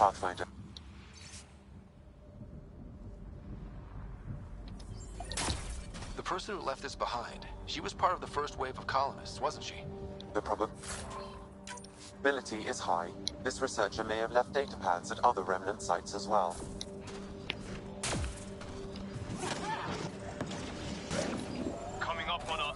Pathfinder. The person who left this behind, she was part of the first wave of colonists, wasn't she? The probability is high. This researcher may have left data pads at other remnant sites as well. Coming up on us.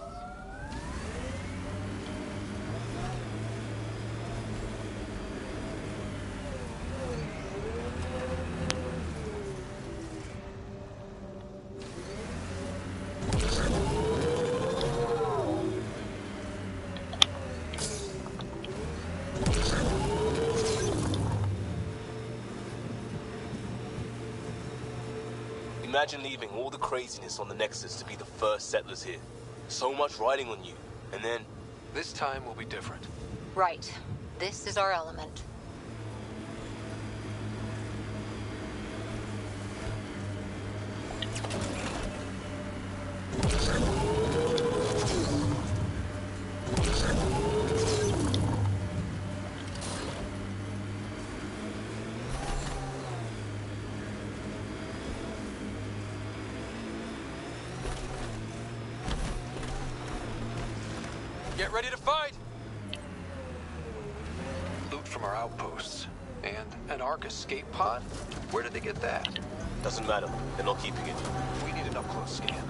Imagine leaving all the craziness on the Nexus to be the first settlers here. So much riding on you, and then... This time will be different. Right. This is our element. Get ready to fight! Loot from our outposts. And an Ark escape pod? Where did they get that? Doesn't matter. They're not keeping it. We need an up-close scan.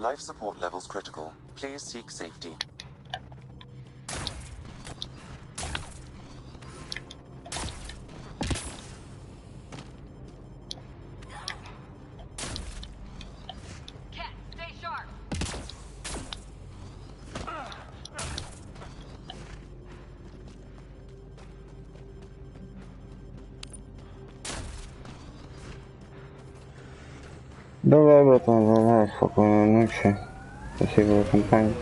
Life support levels critical. Please seek safety. Stay sharp. Давай, братан, давай, спокойной ночи. Спасибо за компанию.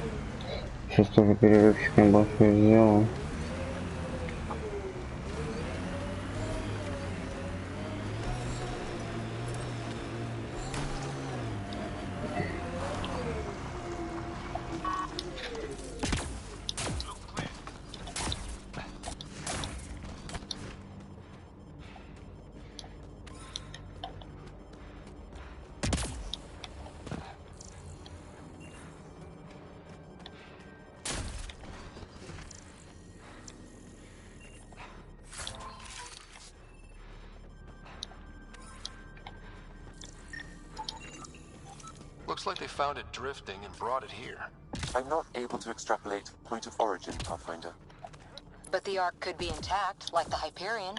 Сейчас тоже перерывчик небольшой сделаю. Looks like they found it drifting and brought it here. I'm not able to extrapolate point of origin, Pathfinder. But the Ark could be intact, like the Hyperion.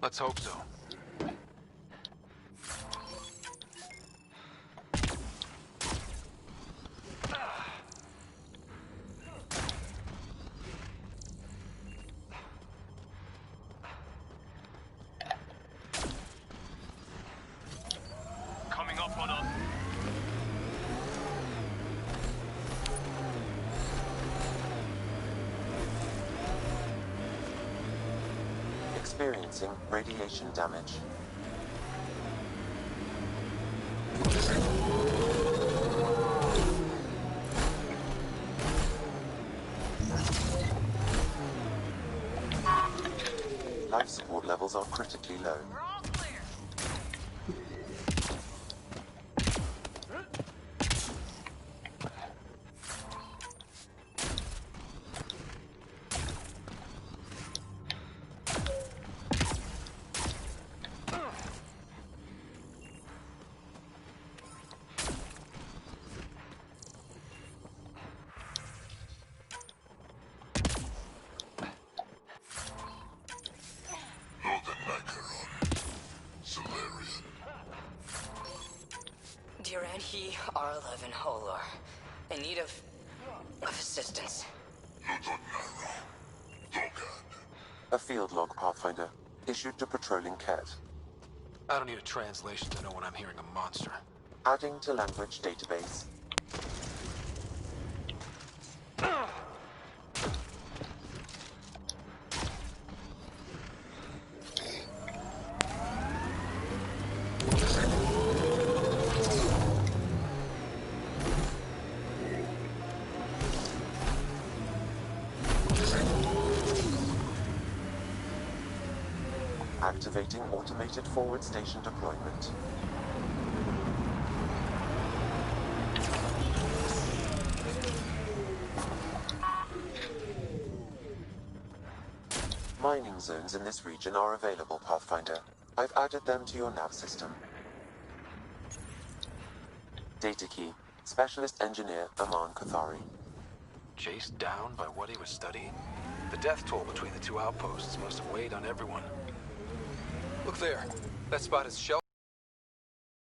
Let's hope so. experiencing radiation damage. Life support levels are critically low. Duran, he R11 Holor. In need of assistance. A field log, Pathfinder, issued to patrolling Ket. I don't need a translation to know when I'm hearing a monster. Adding to language database. Activating automated forward station deployment. Mining zones in this region are available, Pathfinder. I've added them to your nav system. Data key. Specialist Engineer Aman Kathari. Chased down by what he was studying? The death toll between the two outposts must have weighed on everyone. Look there. That spot is sheltered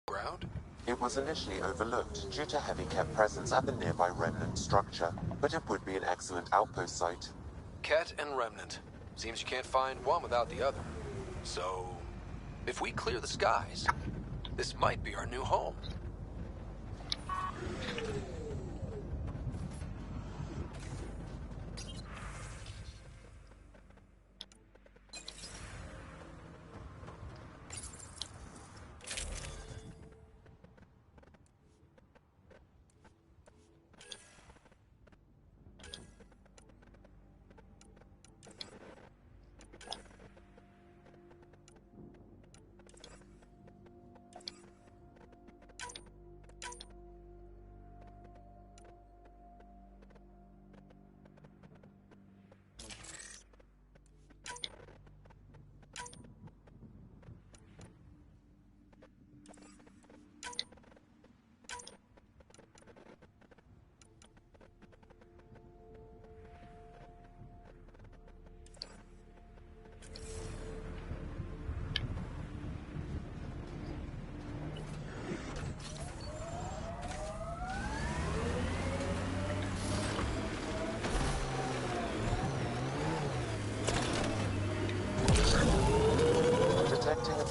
ground? It was initially overlooked due to heavy Ket presence at the nearby remnant structure, but it would be an excellent outpost site. Ket and remnant. Seems you can't find one without the other. So, if we clear the skies, this might be our new home.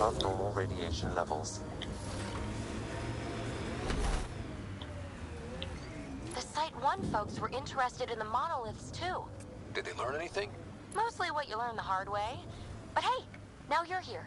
Above normal radiation levels. The Site 1 folks were interested in the monoliths, too. Did they learn anything? Mostly what you learn the hard way. But hey, now you're here.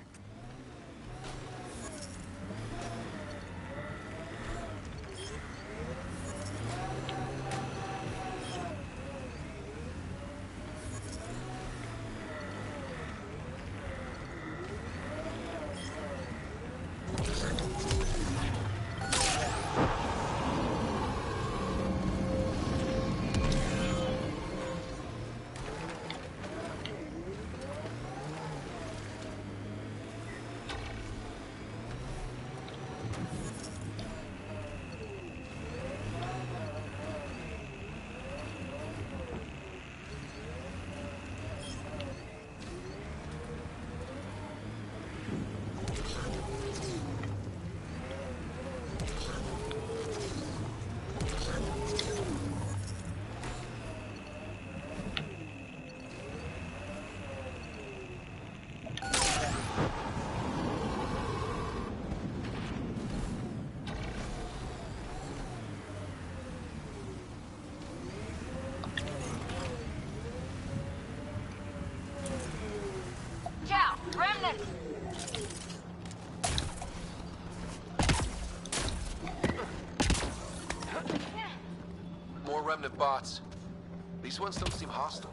remnant bots. These ones don't seem hostile.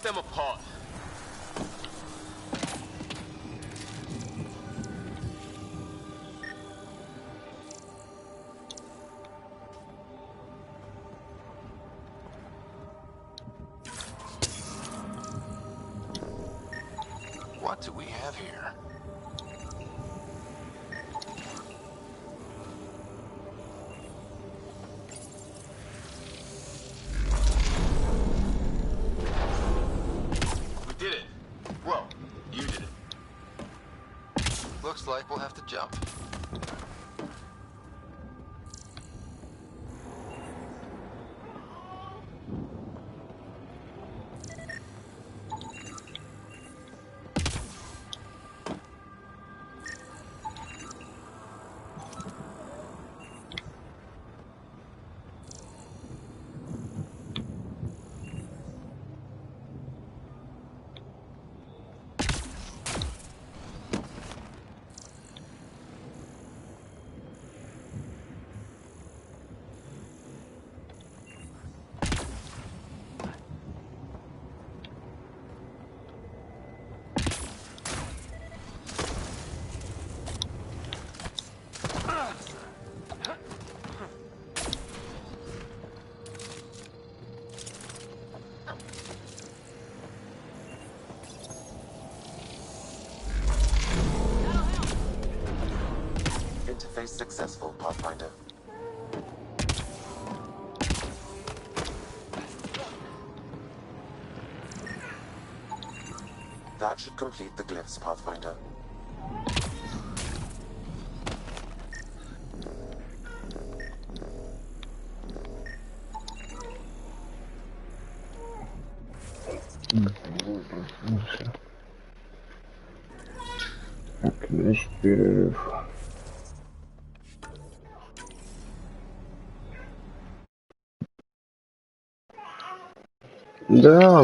Them apart. What do we have here? Looks like we'll have to jump. Interface successful, Pathfinder. That should complete the glyphs, Pathfinder. Отличный перерыв. Да,